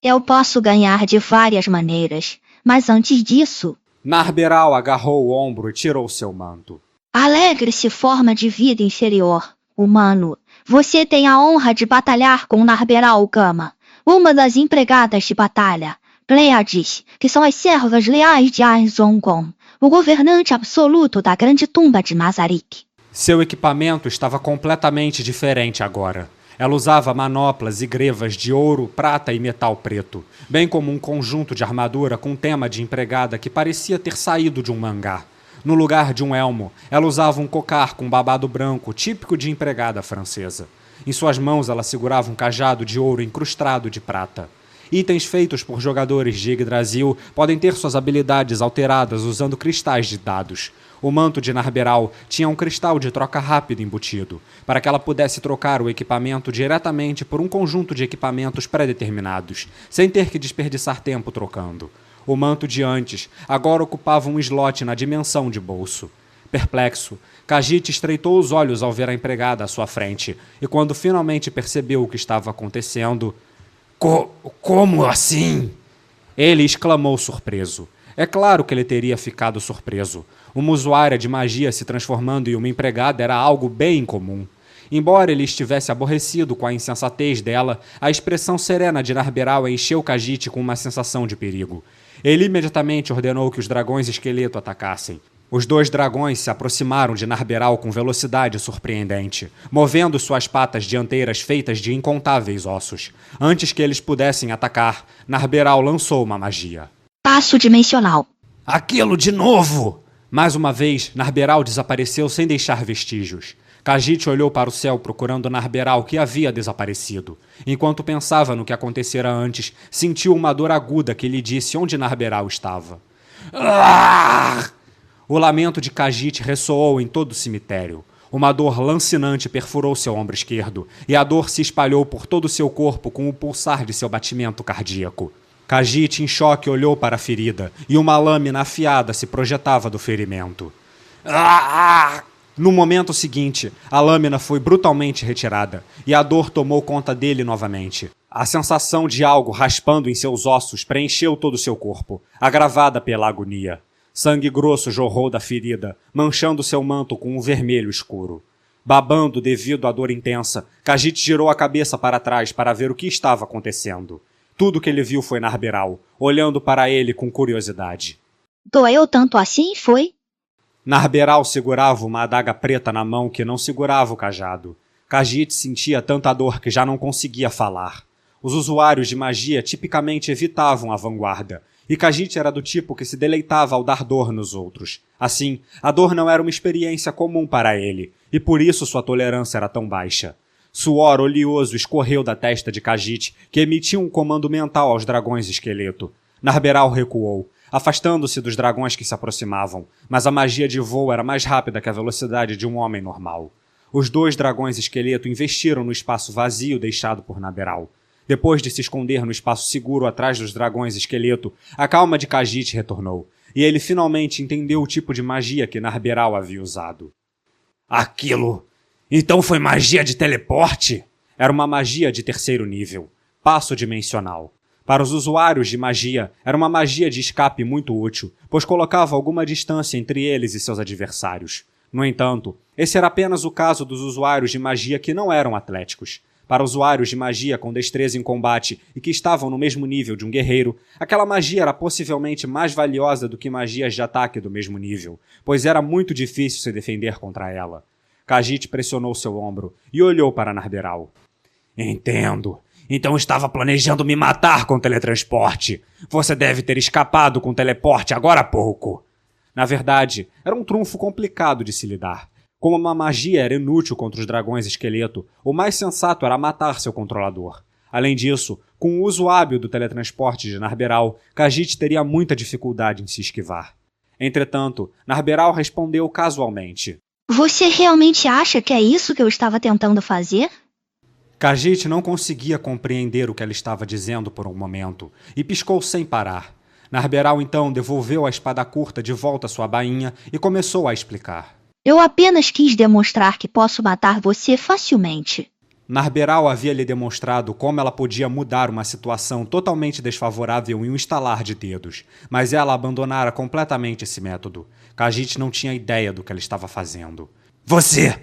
Eu posso ganhar de várias maneiras, mas antes disso... Narberal agarrou o ombro e tirou seu manto. Alegre-se, forma de vida inferior, humano. Você tem a honra de batalhar com Narberal Gama, uma das empregadas de batalha, Pleiades, que são as servas leais de Ainz Ongon, o governante absoluto da grande tumba de Nazarick. Seu equipamento estava completamente diferente agora. Ela usava manoplas e grevas de ouro, prata e metal preto, bem como um conjunto de armadura com tema de empregada que parecia ter saído de um mangá. No lugar de um elmo, ela usava um cocar com babado branco, típico de empregada francesa. Em suas mãos, ela segurava um cajado de ouro incrustado de prata. Itens feitos por jogadores de Yggdrasil podem ter suas habilidades alteradas usando cristais de dados. O manto de Narberal tinha um cristal de troca rápida embutido, para que ela pudesse trocar o equipamento diretamente por um conjunto de equipamentos pré-determinados, sem ter que desperdiçar tempo trocando. O manto de antes agora ocupava um slot na dimensão de bolso. Perplexo, Khajiit estreitou os olhos ao ver a empregada à sua frente, e quando finalmente percebeu o que estava acontecendo... Como assim? Ele exclamou surpreso. É claro que ele teria ficado surpreso. Uma usuária de magia se transformando em uma empregada era algo bem incomum. Embora ele estivesse aborrecido com a insensatez dela, a expressão serena de Narberal encheu Khajiit com uma sensação de perigo. Ele imediatamente ordenou que os dragões esqueleto atacassem. Os dois dragões se aproximaram de Narberal com velocidade surpreendente, movendo suas patas dianteiras feitas de incontáveis ossos. Antes que eles pudessem atacar, Narberal lançou uma magia. Passo dimensional. Aquilo de novo! Mais uma vez, Narberal desapareceu sem deixar vestígios. Khajiit olhou para o céu procurando Narberal, que havia desaparecido. Enquanto pensava no que acontecera antes, sentiu uma dor aguda que lhe disse onde Narberal estava. Ah! O lamento de Khajiit ressoou em todo o cemitério. Uma dor lancinante perfurou seu ombro esquerdo, e a dor se espalhou por todo o seu corpo com o pulsar de seu batimento cardíaco. Khajiit, em choque, olhou para a ferida, e uma lâmina afiada se projetava do ferimento. No momento seguinte, a lâmina foi brutalmente retirada, e a dor tomou conta dele novamente. A sensação de algo raspando em seus ossos preencheu todo o seu corpo, agravada pela agonia. Sangue grosso jorrou da ferida, manchando seu manto com um vermelho escuro. Babando devido à dor intensa, Khajiit girou a cabeça para trás para ver o que estava acontecendo. Tudo que ele viu foi Narberal, olhando para ele com curiosidade. Doeu tanto assim, foi? Narberal segurava uma adaga preta na mão que não segurava o cajado. Khajiit sentia tanta dor que já não conseguia falar. Os usuários de magia tipicamente evitavam a vanguarda, e Khajiit era do tipo que se deleitava ao dar dor nos outros. Assim, a dor não era uma experiência comum para ele, e por isso sua tolerância era tão baixa. Suor oleoso escorreu da testa de Khajiit, que emitia um comando mental aos dragões esqueleto. Narberal recuou, afastando-se dos dragões que se aproximavam, mas a magia de voo era mais rápida que a velocidade de um homem normal. Os 2 dragões esqueleto investiram no espaço vazio deixado por Narberal. Depois de se esconder no espaço seguro atrás dos dragões esqueleto, a calma de Khajiit retornou, e ele finalmente entendeu o tipo de magia que Narberal havia usado. Aquilo! Então foi magia de teleporte? Era uma magia de 3º nível, passo dimensional. Para os usuários de magia, era uma magia de escape muito útil, pois colocava alguma distância entre eles e seus adversários. No entanto, esse era apenas o caso dos usuários de magia que não eram atléticos. Para usuários de magia com destreza em combate e que estavam no mesmo nível de um guerreiro, aquela magia era possivelmente mais valiosa do que magias de ataque do mesmo nível, pois era muito difícil se defender contra ela. Khajiit pressionou seu ombro e olhou para Narberal. Entendo. Então estava planejando me matar com teletransporte. Você deve ter escapado com teleporte agora há pouco. Na verdade, era um trunfo complicado de se lidar. Como uma magia era inútil contra os dragões esqueleto, o mais sensato era matar seu controlador. Além disso, com o uso hábil do teletransporte de Narberal, Khajiit teria muita dificuldade em se esquivar. Entretanto, Narberal respondeu casualmente. Você realmente acha que é isso que eu estava tentando fazer? Khajiit não conseguia compreender o que ela estava dizendo por um momento, e piscou sem parar. Narberal então devolveu a espada curta de volta à sua bainha e começou a explicar. Eu apenas quis demonstrar que posso matar você facilmente. Narberal havia lhe demonstrado como ela podia mudar uma situação totalmente desfavorável em um estalar de dedos, mas ela abandonara completamente esse método. Khajiit não tinha ideia do que ela estava fazendo. Você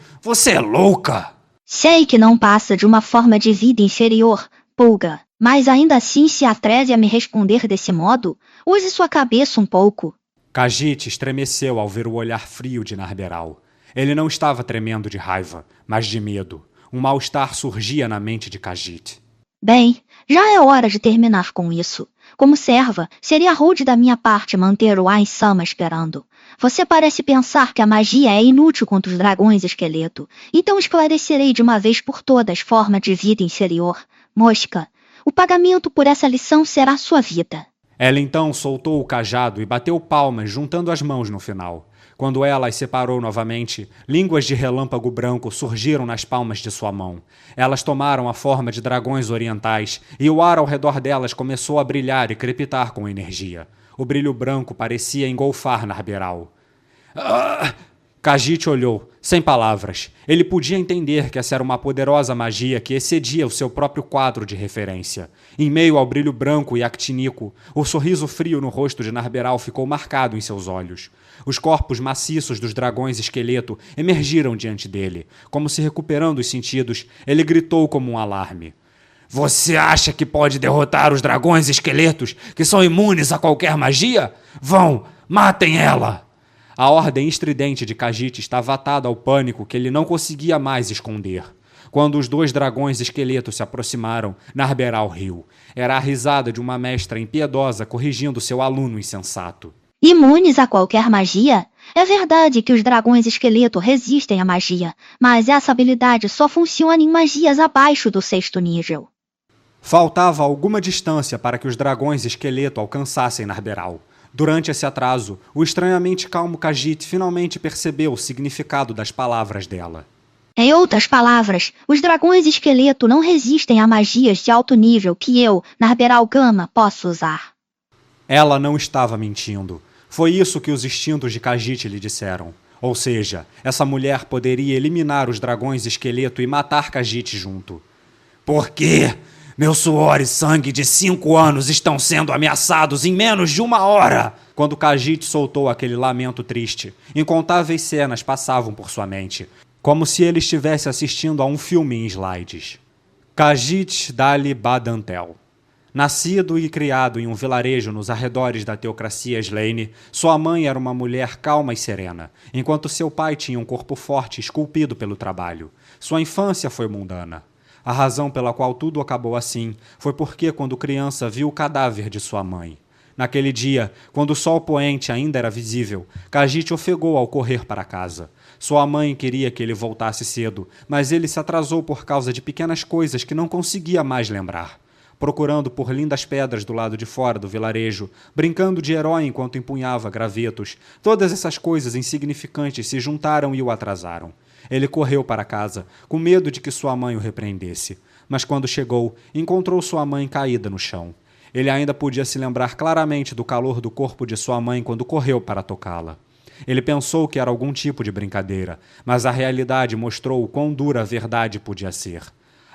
é louca! Sei que não passa de uma forma de vida inferior, pulga, mas ainda assim se atreve a me responder desse modo? Use sua cabeça um pouco. Khajiit estremeceu ao ver o olhar frio de Narberal. Ele não estava tremendo de raiva, mas de medo. Um mal-estar surgia na mente de Khajiit. Bem, já é hora de terminar com isso. Como serva, seria rude da minha parte manter o Ain-sama esperando. Você parece pensar que a magia é inútil contra os dragões esqueleto. Então esclarecerei de uma vez por todas forma de vida inferior. Mosca, o pagamento por essa lição será sua vida. Ela então soltou o cajado e bateu palmas, juntando as mãos no final. Quando ela as separou novamente, línguas de relâmpago branco surgiram nas palmas de sua mão. Elas tomaram a forma de dragões orientais, e o ar ao redor delas começou a brilhar e crepitar com energia. O brilho branco parecia engolfar Narberal. Khajiit olhou, sem palavras. Ele podia entender que essa era uma poderosa magia que excedia o seu próprio quadro de referência. Em meio ao brilho branco e actínico, o sorriso frio no rosto de Narberal ficou marcado em seus olhos. Os corpos maciços dos dragões esqueleto emergiram diante dele. Como se recuperando os sentidos, ele gritou como um alarme. Você acha que pode derrotar os dragões esqueletos, que são imunes a qualquer magia? Vão, matem ela! A ordem estridente de Khajiit estava atada ao pânico que ele não conseguia mais esconder. Quando os 2 dragões esqueletos se aproximaram, Narberal riu. Era a risada de uma mestra impiedosa corrigindo seu aluno insensato. Imunes a qualquer magia? É verdade que os dragões esqueleto resistem à magia, mas essa habilidade só funciona em magias abaixo do 6º nível. Faltava alguma distância para que os dragões esqueleto alcançassem Narberal. Durante esse atraso, o estranhamente calmo Khajiit finalmente percebeu o significado das palavras dela. Em outras palavras, os dragões esqueleto não resistem a magias de alto nível que eu, Narberal Gama, posso usar. Ela não estava mentindo. Foi isso que os instintos de Khajiit lhe disseram. Ou seja, essa mulher poderia eliminar os dragões esqueleto e matar Khajiit junto. Por quê? Meu suor e sangue de 5 anos estão sendo ameaçados em menos de 1 hora! Quando Khajiit soltou aquele lamento triste, incontáveis cenas passavam por sua mente, como se ele estivesse assistindo a um filme em slides. Khajiit Dali Badantel. Nascido e criado em um vilarejo nos arredores da teocracia Slane, sua mãe era uma mulher calma e serena, enquanto seu pai tinha um corpo forte esculpido pelo trabalho. Sua infância foi mundana. A razão pela qual tudo acabou assim foi porque, quando criança, viu o cadáver de sua mãe. Naquele dia, quando o sol poente ainda era visível, Khajiit ofegou ao correr para casa. Sua mãe queria que ele voltasse cedo, mas ele se atrasou por causa de pequenas coisas que não conseguia mais lembrar. Procurando por lindas pedras do lado de fora do vilarejo, brincando de herói enquanto empunhava gravetos, todas essas coisas insignificantes se juntaram e o atrasaram. Ele correu para casa, com medo de que sua mãe o repreendesse. Mas quando chegou, encontrou sua mãe caída no chão. Ele ainda podia se lembrar claramente do calor do corpo de sua mãe quando correu para tocá-la. Ele pensou que era algum tipo de brincadeira, mas a realidade mostrou o quão dura a verdade podia ser.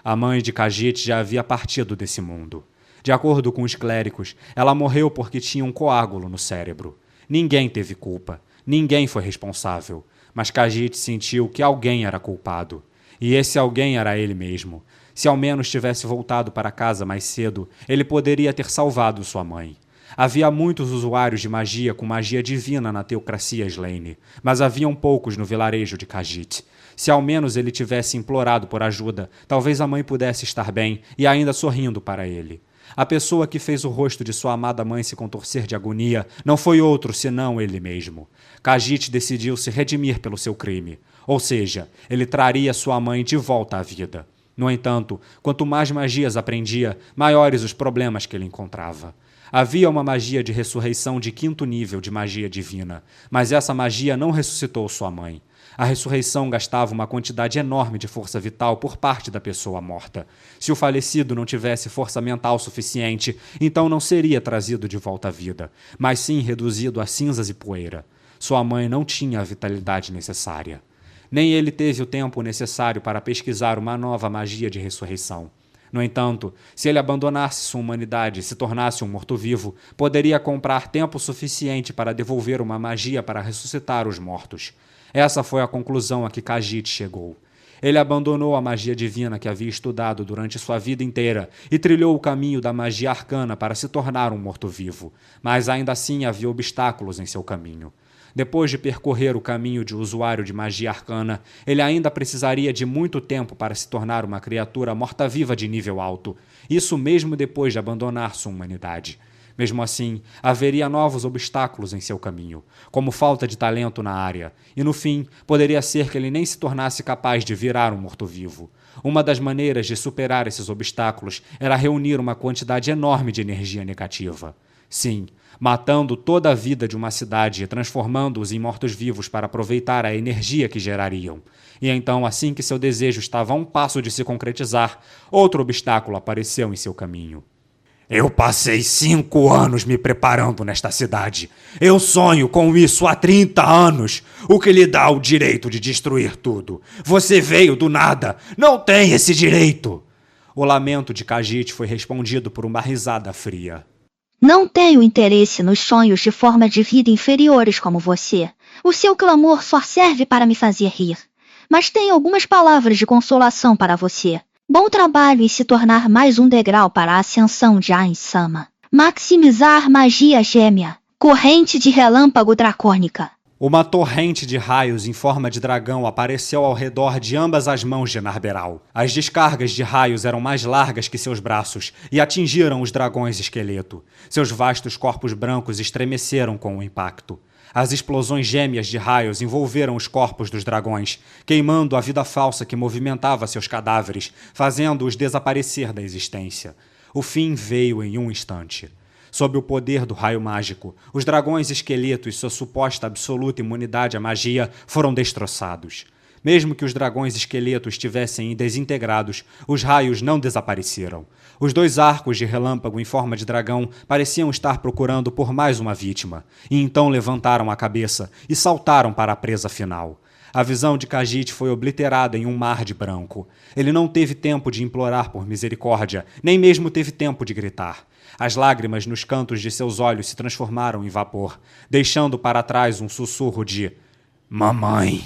A mãe de Khajiit já havia partido desse mundo. De acordo com os clérigos, ela morreu porque tinha um coágulo no cérebro. Ninguém teve culpa. Ninguém foi responsável. Mas Khajiit sentiu que alguém era culpado. E esse alguém era ele mesmo. Se ao menos tivesse voltado para casa mais cedo, ele poderia ter salvado sua mãe. Havia muitos usuários de magia com magia divina na teocracia Slane, mas haviam poucos no vilarejo de Khajiit. Se ao menos ele tivesse implorado por ajuda, talvez a mãe pudesse estar bem e ainda sorrindo para ele. A pessoa que fez o rosto de sua amada mãe se contorcer de agonia não foi outro senão ele mesmo. Khajiit decidiu se redimir pelo seu crime, ou seja, ele traria sua mãe de volta à vida. No entanto, quanto mais magias aprendia, maiores os problemas que ele encontrava. Havia uma magia de ressurreição de 5º nível de magia divina, mas essa magia não ressuscitou sua mãe. A ressurreição gastava uma quantidade enorme de força vital por parte da pessoa morta. Se o falecido não tivesse força mental suficiente, então não seria trazido de volta à vida, mas sim reduzido a cinzas e poeira. Sua mãe não tinha a vitalidade necessária. Nem ele teve o tempo necessário para pesquisar uma nova magia de ressurreição. No entanto, se ele abandonasse sua humanidade e se tornasse um morto-vivo, poderia comprar tempo suficiente para devolver uma magia para ressuscitar os mortos. Essa foi a conclusão a que Khajiit chegou. Ele abandonou a magia divina que havia estudado durante sua vida inteira e trilhou o caminho da magia arcana para se tornar um morto-vivo, mas ainda assim havia obstáculos em seu caminho. Depois de percorrer o caminho de usuário de magia arcana, ele ainda precisaria de muito tempo para se tornar uma criatura morta-viva de nível alto, isso mesmo depois de abandonar sua humanidade. Mesmo assim, haveria novos obstáculos em seu caminho, como falta de talento na área, e no fim, poderia ser que ele nem se tornasse capaz de virar um morto-vivo. Uma das maneiras de superar esses obstáculos era reunir uma quantidade enorme de energia negativa. Sim, matando toda a vida de uma cidade e transformando-os em mortos-vivos para aproveitar a energia que gerariam. E então, assim que seu desejo estava a um passo de se concretizar, outro obstáculo apareceu em seu caminho. Eu passei 5 anos me preparando nesta cidade. Eu sonho com isso há 30 anos, o que lhe dá o direito de destruir tudo. Você veio do nada, não tem esse direito. O lamento de Khajiit foi respondido por uma risada fria. Não tenho interesse nos sonhos de forma de vida inferiores como você. O seu clamor só serve para me fazer rir. Mas tenho algumas palavras de consolação para você. Bom trabalho em se tornar mais um degrau para a ascensão de Ain-sama. Maximizar magia gêmea. Corrente de relâmpago dracônica. Uma torrente de raios em forma de dragão apareceu ao redor de ambas as mãos de Narberal. As descargas de raios eram mais largas que seus braços e atingiram os dragões esqueleto. Seus vastos corpos brancos estremeceram com o impacto. As explosões gêmeas de raios envolveram os corpos dos dragões, queimando a vida falsa que movimentava seus cadáveres, fazendo-os desaparecer da existência. O fim veio em um instante. Sob o poder do raio mágico, os dragões esqueleto e sua suposta absoluta imunidade à magia foram destroçados. Mesmo que os dragões esqueleto estivessem desintegrados, os raios não desapareceram. Os 2 arcos de relâmpago em forma de dragão pareciam estar procurando por mais uma vítima, e então levantaram a cabeça e saltaram para a presa final. A visão de Khajiit foi obliterada em um mar de branco. Ele não teve tempo de implorar por misericórdia, nem mesmo teve tempo de gritar. As lágrimas nos cantos de seus olhos se transformaram em vapor, deixando para trás um sussurro de "Mamãe".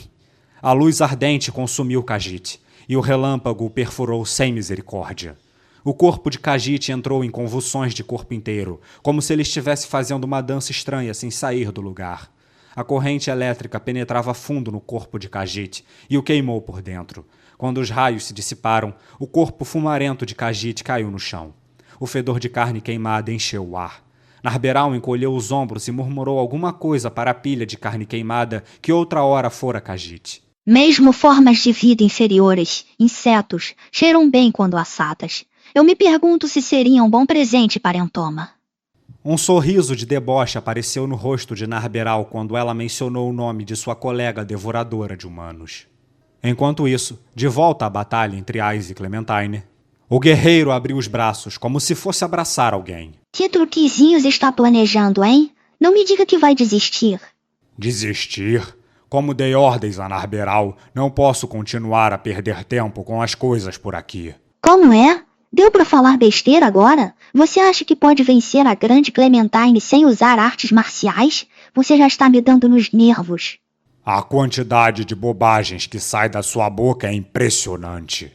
A luz ardente consumiu Khajiit, e o relâmpago o perfurou sem misericórdia. O corpo de Khajiit entrou em convulsões de corpo inteiro, como se ele estivesse fazendo uma dança estranha sem sair do lugar. A corrente elétrica penetrava fundo no corpo de Khajiit e o queimou por dentro. Quando os raios se dissiparam, o corpo fumarento de Khajiit caiu no chão. O fedor de carne queimada encheu o ar. Narberal encolheu os ombros e murmurou alguma coisa para a pilha de carne queimada que outra hora fora Khajiit. Mesmo formas de vida inferiores, insetos, cheiram bem quando assadas. Eu me pergunto se seria um bom presente para Entoma. Um sorriso de deboche apareceu no rosto de Narberal quando ela mencionou o nome de sua colega devoradora de humanos. Enquanto isso, de volta à batalha entre Ais e Clementine, o guerreiro abriu os braços como se fosse abraçar alguém. Que truquezinhos está planejando, hein? Não me diga que vai desistir. Desistir? Como dei ordens a Narberal, não posso continuar a perder tempo com as coisas por aqui. Como é? Deu pra falar besteira agora? Você acha que pode vencer a grande Clementine sem usar artes marciais? Você já está me dando nos nervos. A quantidade de bobagens que sai da sua boca é impressionante.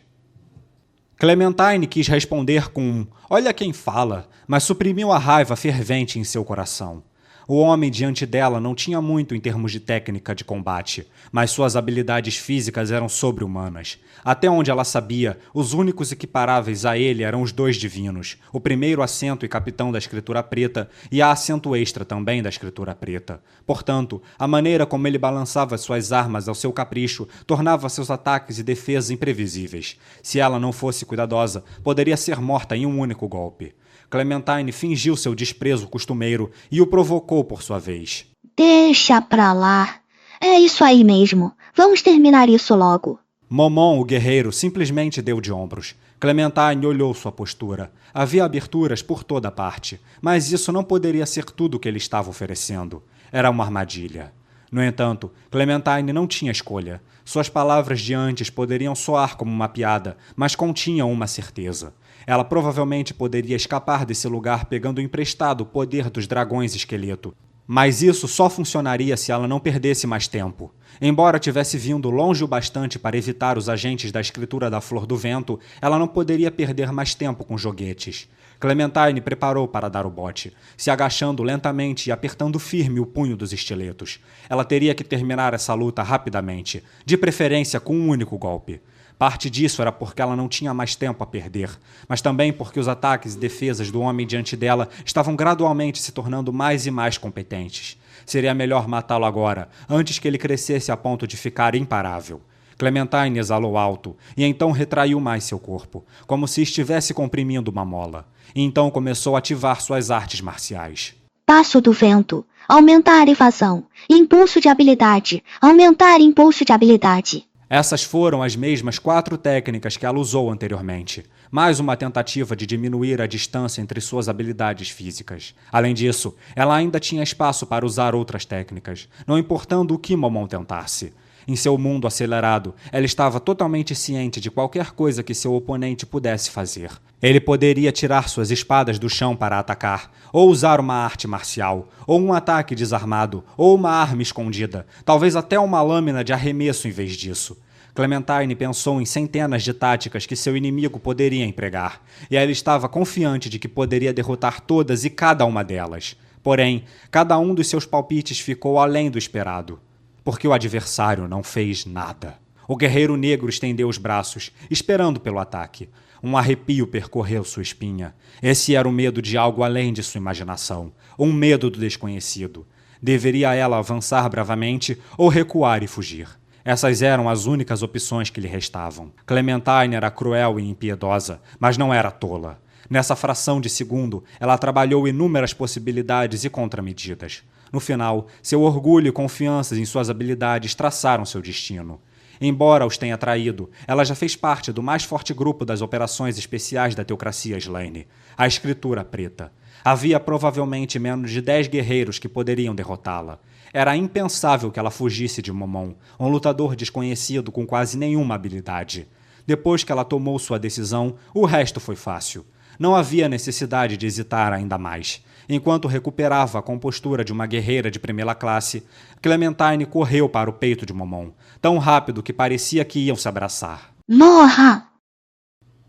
Clementine quis responder com um "olha quem fala", mas suprimiu a raiva fervente em seu coração. O homem diante dela não tinha muito em termos de técnica de combate, mas suas habilidades físicas eram sobre-humanas. Até onde ela sabia, os únicos equiparáveis a ele eram os 2 divinos, o primeiro assento e capitão da Escritura Preta e a assento extra também da Escritura Preta. Portanto, a maneira como ele balançava suas armas ao seu capricho tornava seus ataques e defesas imprevisíveis. Se ela não fosse cuidadosa, poderia ser morta em um único golpe. Clementine fingiu seu desprezo costumeiro e o provocou por sua vez. Deixa pra lá. É isso aí mesmo. Vamos terminar isso logo. Momon, o guerreiro, simplesmente deu de ombros. Clementine olhou sua postura. Havia aberturas por toda parte, mas isso não poderia ser tudo o que ele estava oferecendo. Era uma armadilha. No entanto, Clementine não tinha escolha. Suas palavras de antes poderiam soar como uma piada, mas continham uma certeza. Ela provavelmente poderia escapar desse lugar pegando emprestado o poder dos dragões esqueleto. Mas isso só funcionaria se ela não perdesse mais tempo. Embora tivesse vindo longe o bastante para evitar os agentes da Escritura da Flor do Vento, ela não poderia perder mais tempo com joguetes. Clementine preparou para dar o bote, se agachando lentamente e apertando firme o punho dos estiletos. Ela teria que terminar essa luta rapidamente, de preferência com um único golpe. Parte disso era porque ela não tinha mais tempo a perder, mas também porque os ataques e defesas do homem diante dela estavam gradualmente se tornando mais e mais competentes. Seria melhor matá-lo agora, antes que ele crescesse a ponto de ficar imparável. Clementine exalou alto, e então retraiu mais seu corpo, como se estivesse comprimindo uma mola. E então começou a ativar suas artes marciais. Passo do vento. Aumentar evasão. Impulso de habilidade. Aumentar impulso de habilidade. Essas foram as mesmas 4 técnicas que ela usou anteriormente, mais uma tentativa de diminuir a distância entre suas habilidades físicas. Além disso, ela ainda tinha espaço para usar outras técnicas, não importando o que Momon tentasse. Em seu mundo acelerado, ela estava totalmente ciente de qualquer coisa que seu oponente pudesse fazer. Ele poderia tirar suas espadas do chão para atacar, ou usar uma arte marcial, ou um ataque desarmado, ou uma arma escondida, talvez até uma lâmina de arremesso em vez disso. Clementine pensou em centenas de táticas que seu inimigo poderia empregar, e ela estava confiante de que poderia derrotar todas e cada uma delas. Porém, cada um dos seus palpites ficou além do esperado, porque o adversário não fez nada. O guerreiro negro estendeu os braços, esperando pelo ataque. Um arrepio percorreu sua espinha. Esse era o medo de algo além de sua imaginação, um medo do desconhecido. Deveria ela avançar bravamente ou recuar e fugir? Essas eram as únicas opções que lhe restavam. Clementine era cruel e impiedosa, mas não era tola. Nessa fração de segundo, ela trabalhou inúmeras possibilidades e contramedidas. No final, seu orgulho e confiança em suas habilidades traçaram seu destino. Embora os tenha traído, ela já fez parte do mais forte grupo das operações especiais da teocracia Slaane, a Escritura Preta. Havia provavelmente menos de 10 guerreiros que poderiam derrotá-la. Era impensável que ela fugisse de Momon, um lutador desconhecido com quase nenhuma habilidade. Depois que ela tomou sua decisão, o resto foi fácil. Não havia necessidade de hesitar ainda mais. Enquanto recuperava a compostura de uma guerreira de primeira classe, Clementine correu para o peito de Momon, tão rápido que parecia que iam se abraçar. Morra!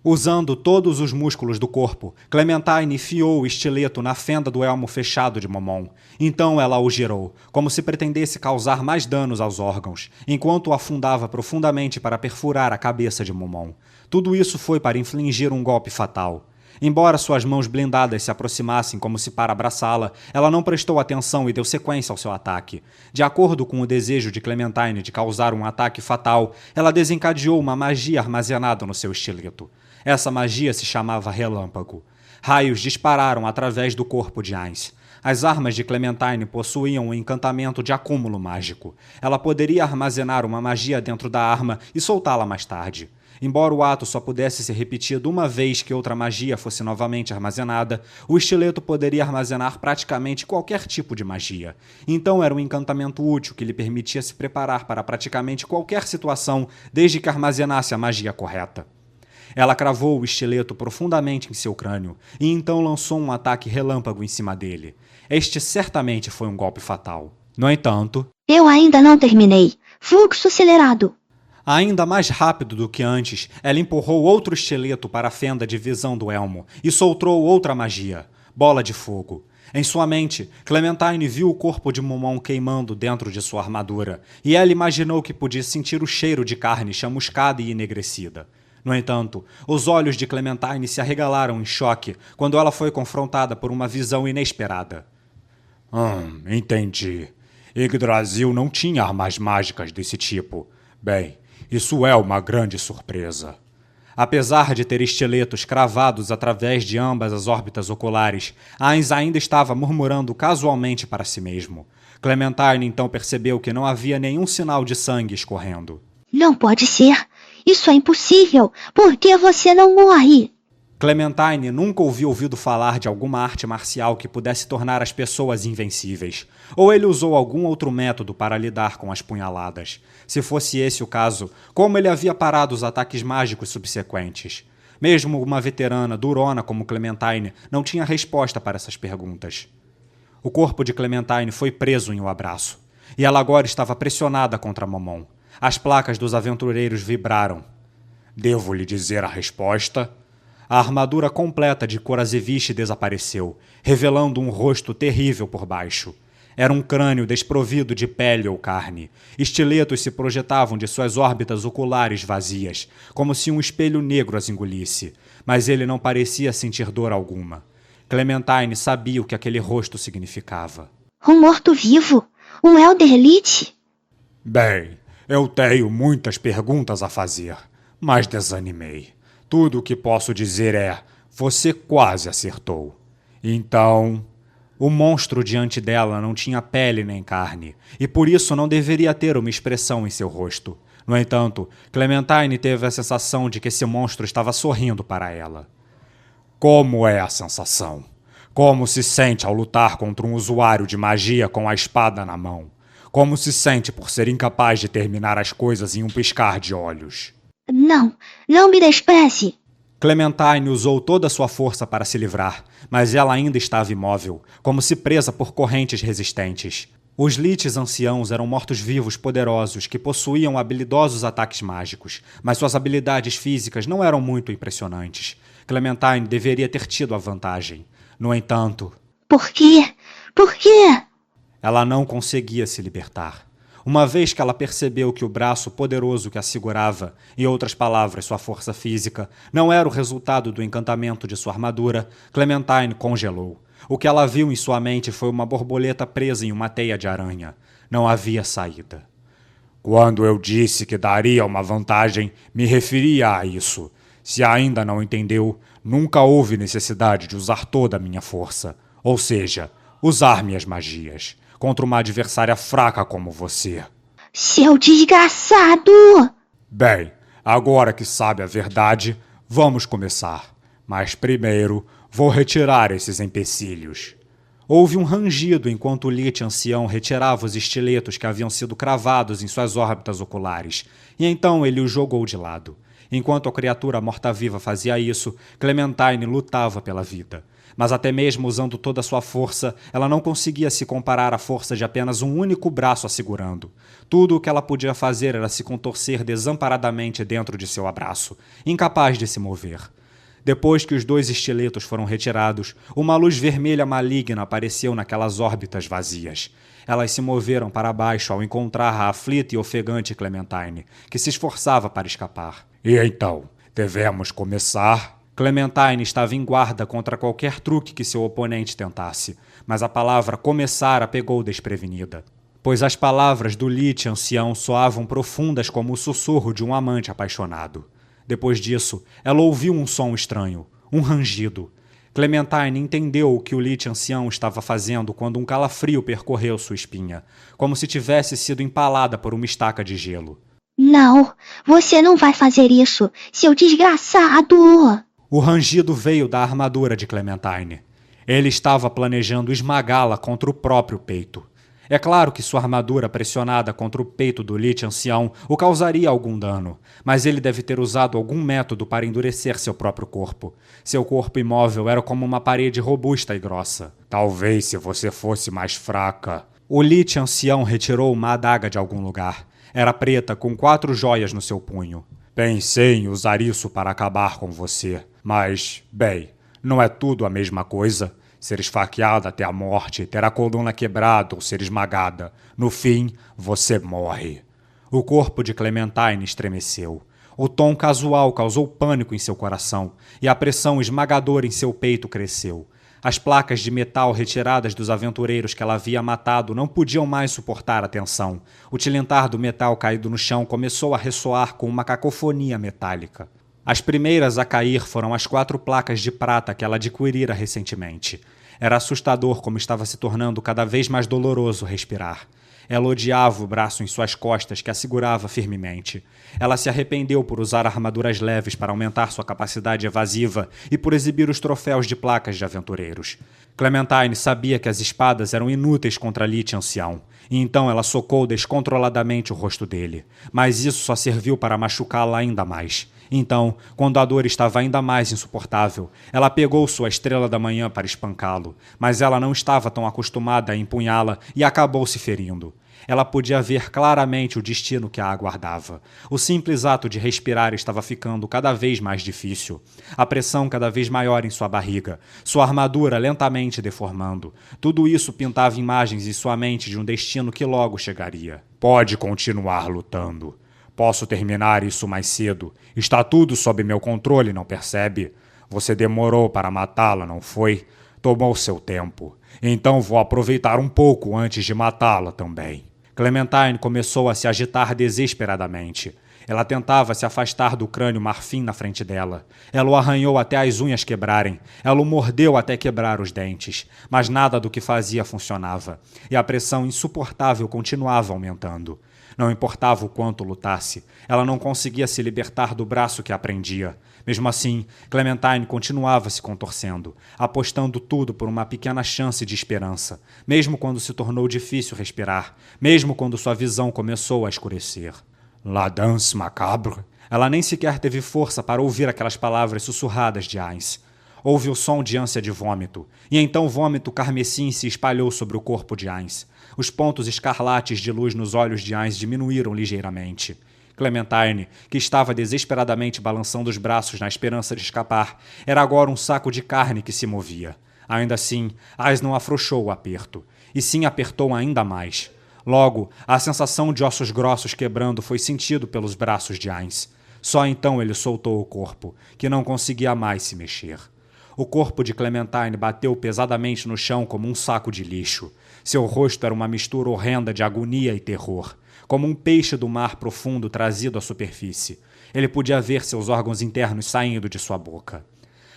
Usando todos os músculos do corpo, Clementine enfiou o estileto na fenda do elmo fechado de Momon. Então ela o girou, como se pretendesse causar mais danos aos órgãos, enquanto o afundava profundamente para perfurar a cabeça de Momon. Tudo isso foi para infligir um golpe fatal. Embora suas mãos blindadas se aproximassem como se para abraçá-la, ela não prestou atenção e deu sequência ao seu ataque. De acordo com o desejo de Clementine de causar um ataque fatal, ela desencadeou uma magia armazenada no seu estileto. Essa magia se chamava Relâmpago. Raios dispararam através do corpo de Ainz. As armas de Clementine possuíam um encantamento de acúmulo mágico. Ela poderia armazenar uma magia dentro da arma e soltá-la mais tarde. Embora o ato só pudesse ser repetido uma vez que outra magia fosse novamente armazenada, o estileto poderia armazenar praticamente qualquer tipo de magia. Então era um encantamento útil que lhe permitia se preparar para praticamente qualquer situação desde que armazenasse a magia correta. Ela cravou o estileto profundamente em seu crânio e então lançou um ataque relâmpago em cima dele. Este certamente foi um golpe fatal. No entanto... Eu ainda não terminei. Fluxo acelerado. Ainda mais rápido do que antes, ela empurrou outro estileto para a fenda de visão do elmo e soltou outra magia, Bola de Fogo. Em sua mente, Clementine viu o corpo de Momon queimando dentro de sua armadura, e ela imaginou que podia sentir o cheiro de carne chamuscada e enegrecida. No entanto, os olhos de Clementine se arregalaram em choque quando ela foi confrontada por uma visão inesperada. Entendi. Yggdrasil não tinha armas mágicas desse tipo. Bem, isso é uma grande surpresa. Apesar de ter estiletos cravados através de ambas as órbitas oculares, Ainz ainda estava murmurando casualmente para si mesmo. Clementine então percebeu que não havia nenhum sinal de sangue escorrendo. Não pode ser. Isso é impossível. Por que você não morre? Clementine nunca ouviu ouvido falar de alguma arte marcial que pudesse tornar as pessoas invencíveis. Ou ele usou algum outro método para lidar com as punhaladas. Se fosse esse o caso, como ele havia parado os ataques mágicos subsequentes? Mesmo uma veterana durona como Clementine não tinha resposta para essas perguntas. O corpo de Clementine foi preso em um abraço. E ela agora estava pressionada contra Momon. As placas dos aventureiros vibraram. Devo lhe dizer a resposta? A armadura completa de Korazevich desapareceu, revelando um rosto terrível por baixo. Era um crânio desprovido de pele ou carne. Estiletos se projetavam de suas órbitas oculares vazias, como se um espelho negro as engolisse, mas ele não parecia sentir dor alguma. Clementine sabia o que aquele rosto significava. Um morto-vivo? Um Elder Lich? Bem, eu tenho muitas perguntas a fazer, mas desanimei. Tudo o que posso dizer é, você quase acertou. Então... O monstro diante dela não tinha pele nem carne, e por isso não deveria ter uma expressão em seu rosto. No entanto, Clementine teve a sensação de que esse monstro estava sorrindo para ela. Como é a sensação? Como se sente ao lutar contra um usuário de magia com a espada na mão? Como se sente por ser incapaz de terminar as coisas em um piscar de olhos? Não me despreze. Clementine usou toda a sua força para se livrar, mas ela ainda estava imóvel, como se presa por correntes resistentes. Os Liches anciãos eram mortos-vivos poderosos que possuíam habilidosos ataques mágicos, mas suas habilidades físicas não eram muito impressionantes. Clementine deveria ter tido a vantagem. No entanto... Por quê? Por quê? Ela não conseguia se libertar. Uma vez que ela percebeu que o braço poderoso que a segurava, em outras palavras, sua força física, não era o resultado do encantamento de sua armadura, Clementine congelou. O que ela viu em sua mente foi uma borboleta presa em uma teia de aranha. Não havia saída. Quando eu disse que daria uma vantagem, me referia a isso. Se ainda não entendeu, nunca houve necessidade de usar toda a minha força. Ou seja, usar minhas magias contra uma adversária fraca como você. Seu desgraçado! Bem, agora que sabe a verdade, vamos começar. Mas primeiro, vou retirar esses empecilhos. Houve um rangido enquanto o Lich ancião retirava os estiletos que haviam sido cravados em suas órbitas oculares, e então ele os jogou de lado. Enquanto a criatura morta-viva fazia isso, Clementine lutava pela vida. Mas até mesmo usando toda a sua força, ela não conseguia se comparar à força de apenas um único braço a segurando. Tudo o que ela podia fazer era se contorcer desamparadamente dentro de seu abraço, incapaz de se mover. Depois que os 2 estiletos foram retirados, uma luz vermelha maligna apareceu naquelas órbitas vazias. Elas se moveram para baixo ao encontrar a aflita e ofegante Clementine, que se esforçava para escapar. E então, devemos começar? Clementine estava em guarda contra qualquer truque que seu oponente tentasse, mas a palavra começar a pegou desprevenida, pois as palavras do Lich ancião soavam profundas como o sussurro de um amante apaixonado. Depois disso, ela ouviu um som estranho, um rangido. Clementine entendeu o que o Lich ancião estava fazendo quando um calafrio percorreu sua espinha, como se tivesse sido empalada por uma estaca de gelo. Não, você não vai fazer isso, seu desgraçado! O rangido veio da armadura de Clementine. Ele estava planejando esmagá-la contra o próprio peito. É claro que sua armadura pressionada contra o peito do Lich ancião o causaria algum dano, mas ele deve ter usado algum método para endurecer seu próprio corpo. Seu corpo imóvel era como uma parede robusta e grossa. Talvez se você fosse mais fraca. O Lich ancião retirou uma adaga de algum lugar. Era preta, com 4 joias no seu punho. Pensei em usar isso para acabar com você, mas, bem, não é tudo a mesma coisa? Ser esfaqueada até a morte, ter a coluna quebrada ou ser esmagada. No fim, você morre. O corpo de Clementine estremeceu. O tom casual causou pânico em seu coração, e a pressão esmagadora em seu peito cresceu. As placas de metal retiradas dos aventureiros que ela havia matado não podiam mais suportar a tensão. O tilintar do metal caído no chão começou a ressoar com uma cacofonia metálica. As primeiras a cair foram as 4 placas de prata que ela adquirira recentemente. Era assustador como estava se tornando cada vez mais doloroso respirar. Ela odiava o braço em suas costas que a segurava firmemente. Ela se arrependeu por usar armaduras leves para aumentar sua capacidade evasiva e por exibir os troféus de placas de aventureiros. Clementine sabia que as espadas eram inúteis contra Lich ancião, e então ela socou descontroladamente o rosto dele. Mas isso só serviu para machucá-la ainda mais. Então, quando a dor estava ainda mais insuportável, ela pegou sua estrela da manhã para espancá-lo, mas ela não estava tão acostumada a empunhá-la e acabou se ferindo. Ela podia ver claramente o destino que a aguardava. O simples ato de respirar estava ficando cada vez mais difícil. A pressão cada vez maior em sua barriga, sua armadura lentamente deformando. Tudo isso pintava imagens em sua mente de um destino que logo chegaria. Pode continuar lutando. Posso terminar isso mais cedo. Está tudo sob meu controle, não percebe? Você demorou para matá-la, não foi? Tomou seu tempo. Então vou aproveitar um pouco antes de matá-la também. Clementine começou a se agitar desesperadamente. Ela tentava se afastar do crânio marfim na frente dela. Ela o arranhou até as unhas quebrarem. Ela o mordeu até quebrar os dentes. Mas nada do que fazia funcionava. E a pressão insuportável continuava aumentando. Não importava o quanto lutasse, ela não conseguia se libertar do braço que a prendia. Mesmo assim, Clementine continuava se contorcendo, apostando tudo por uma pequena chance de esperança, mesmo quando se tornou difícil respirar, mesmo quando sua visão começou a escurecer. La danse macabre? Ela nem sequer teve força para ouvir aquelas palavras sussurradas de Ainz. Houve o som de ânsia de vômito, e então o vômito carmesim se espalhou sobre o corpo de Ainz. Os pontos escarlates de luz nos olhos de Ainz diminuíram ligeiramente. Clementine, que estava desesperadamente balançando os braços na esperança de escapar, era agora um saco de carne que se movia. Ainda assim, Ainz não afrouxou o aperto, e sim apertou ainda mais. Logo, a sensação de ossos grossos quebrando foi sentido pelos braços de Ainz. Só então ele soltou o corpo, que não conseguia mais se mexer. O corpo de Clementine bateu pesadamente no chão como um saco de lixo. Seu rosto era uma mistura horrenda de agonia e terror. como um peixe do mar profundo trazido à superfície. Ele podia ver seus órgãos internos saindo de sua boca.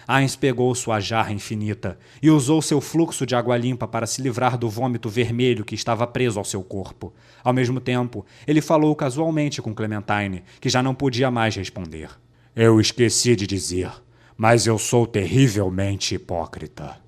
Ainz pegou sua jarra infinita e usou seu fluxo de água limpa para se livrar do vômito vermelho que estava preso ao seu corpo. Ao mesmo tempo, ele falou casualmente com Clementine, que já não podia mais responder. Eu esqueci de dizer, mas eu sou terrivelmente hipócrita.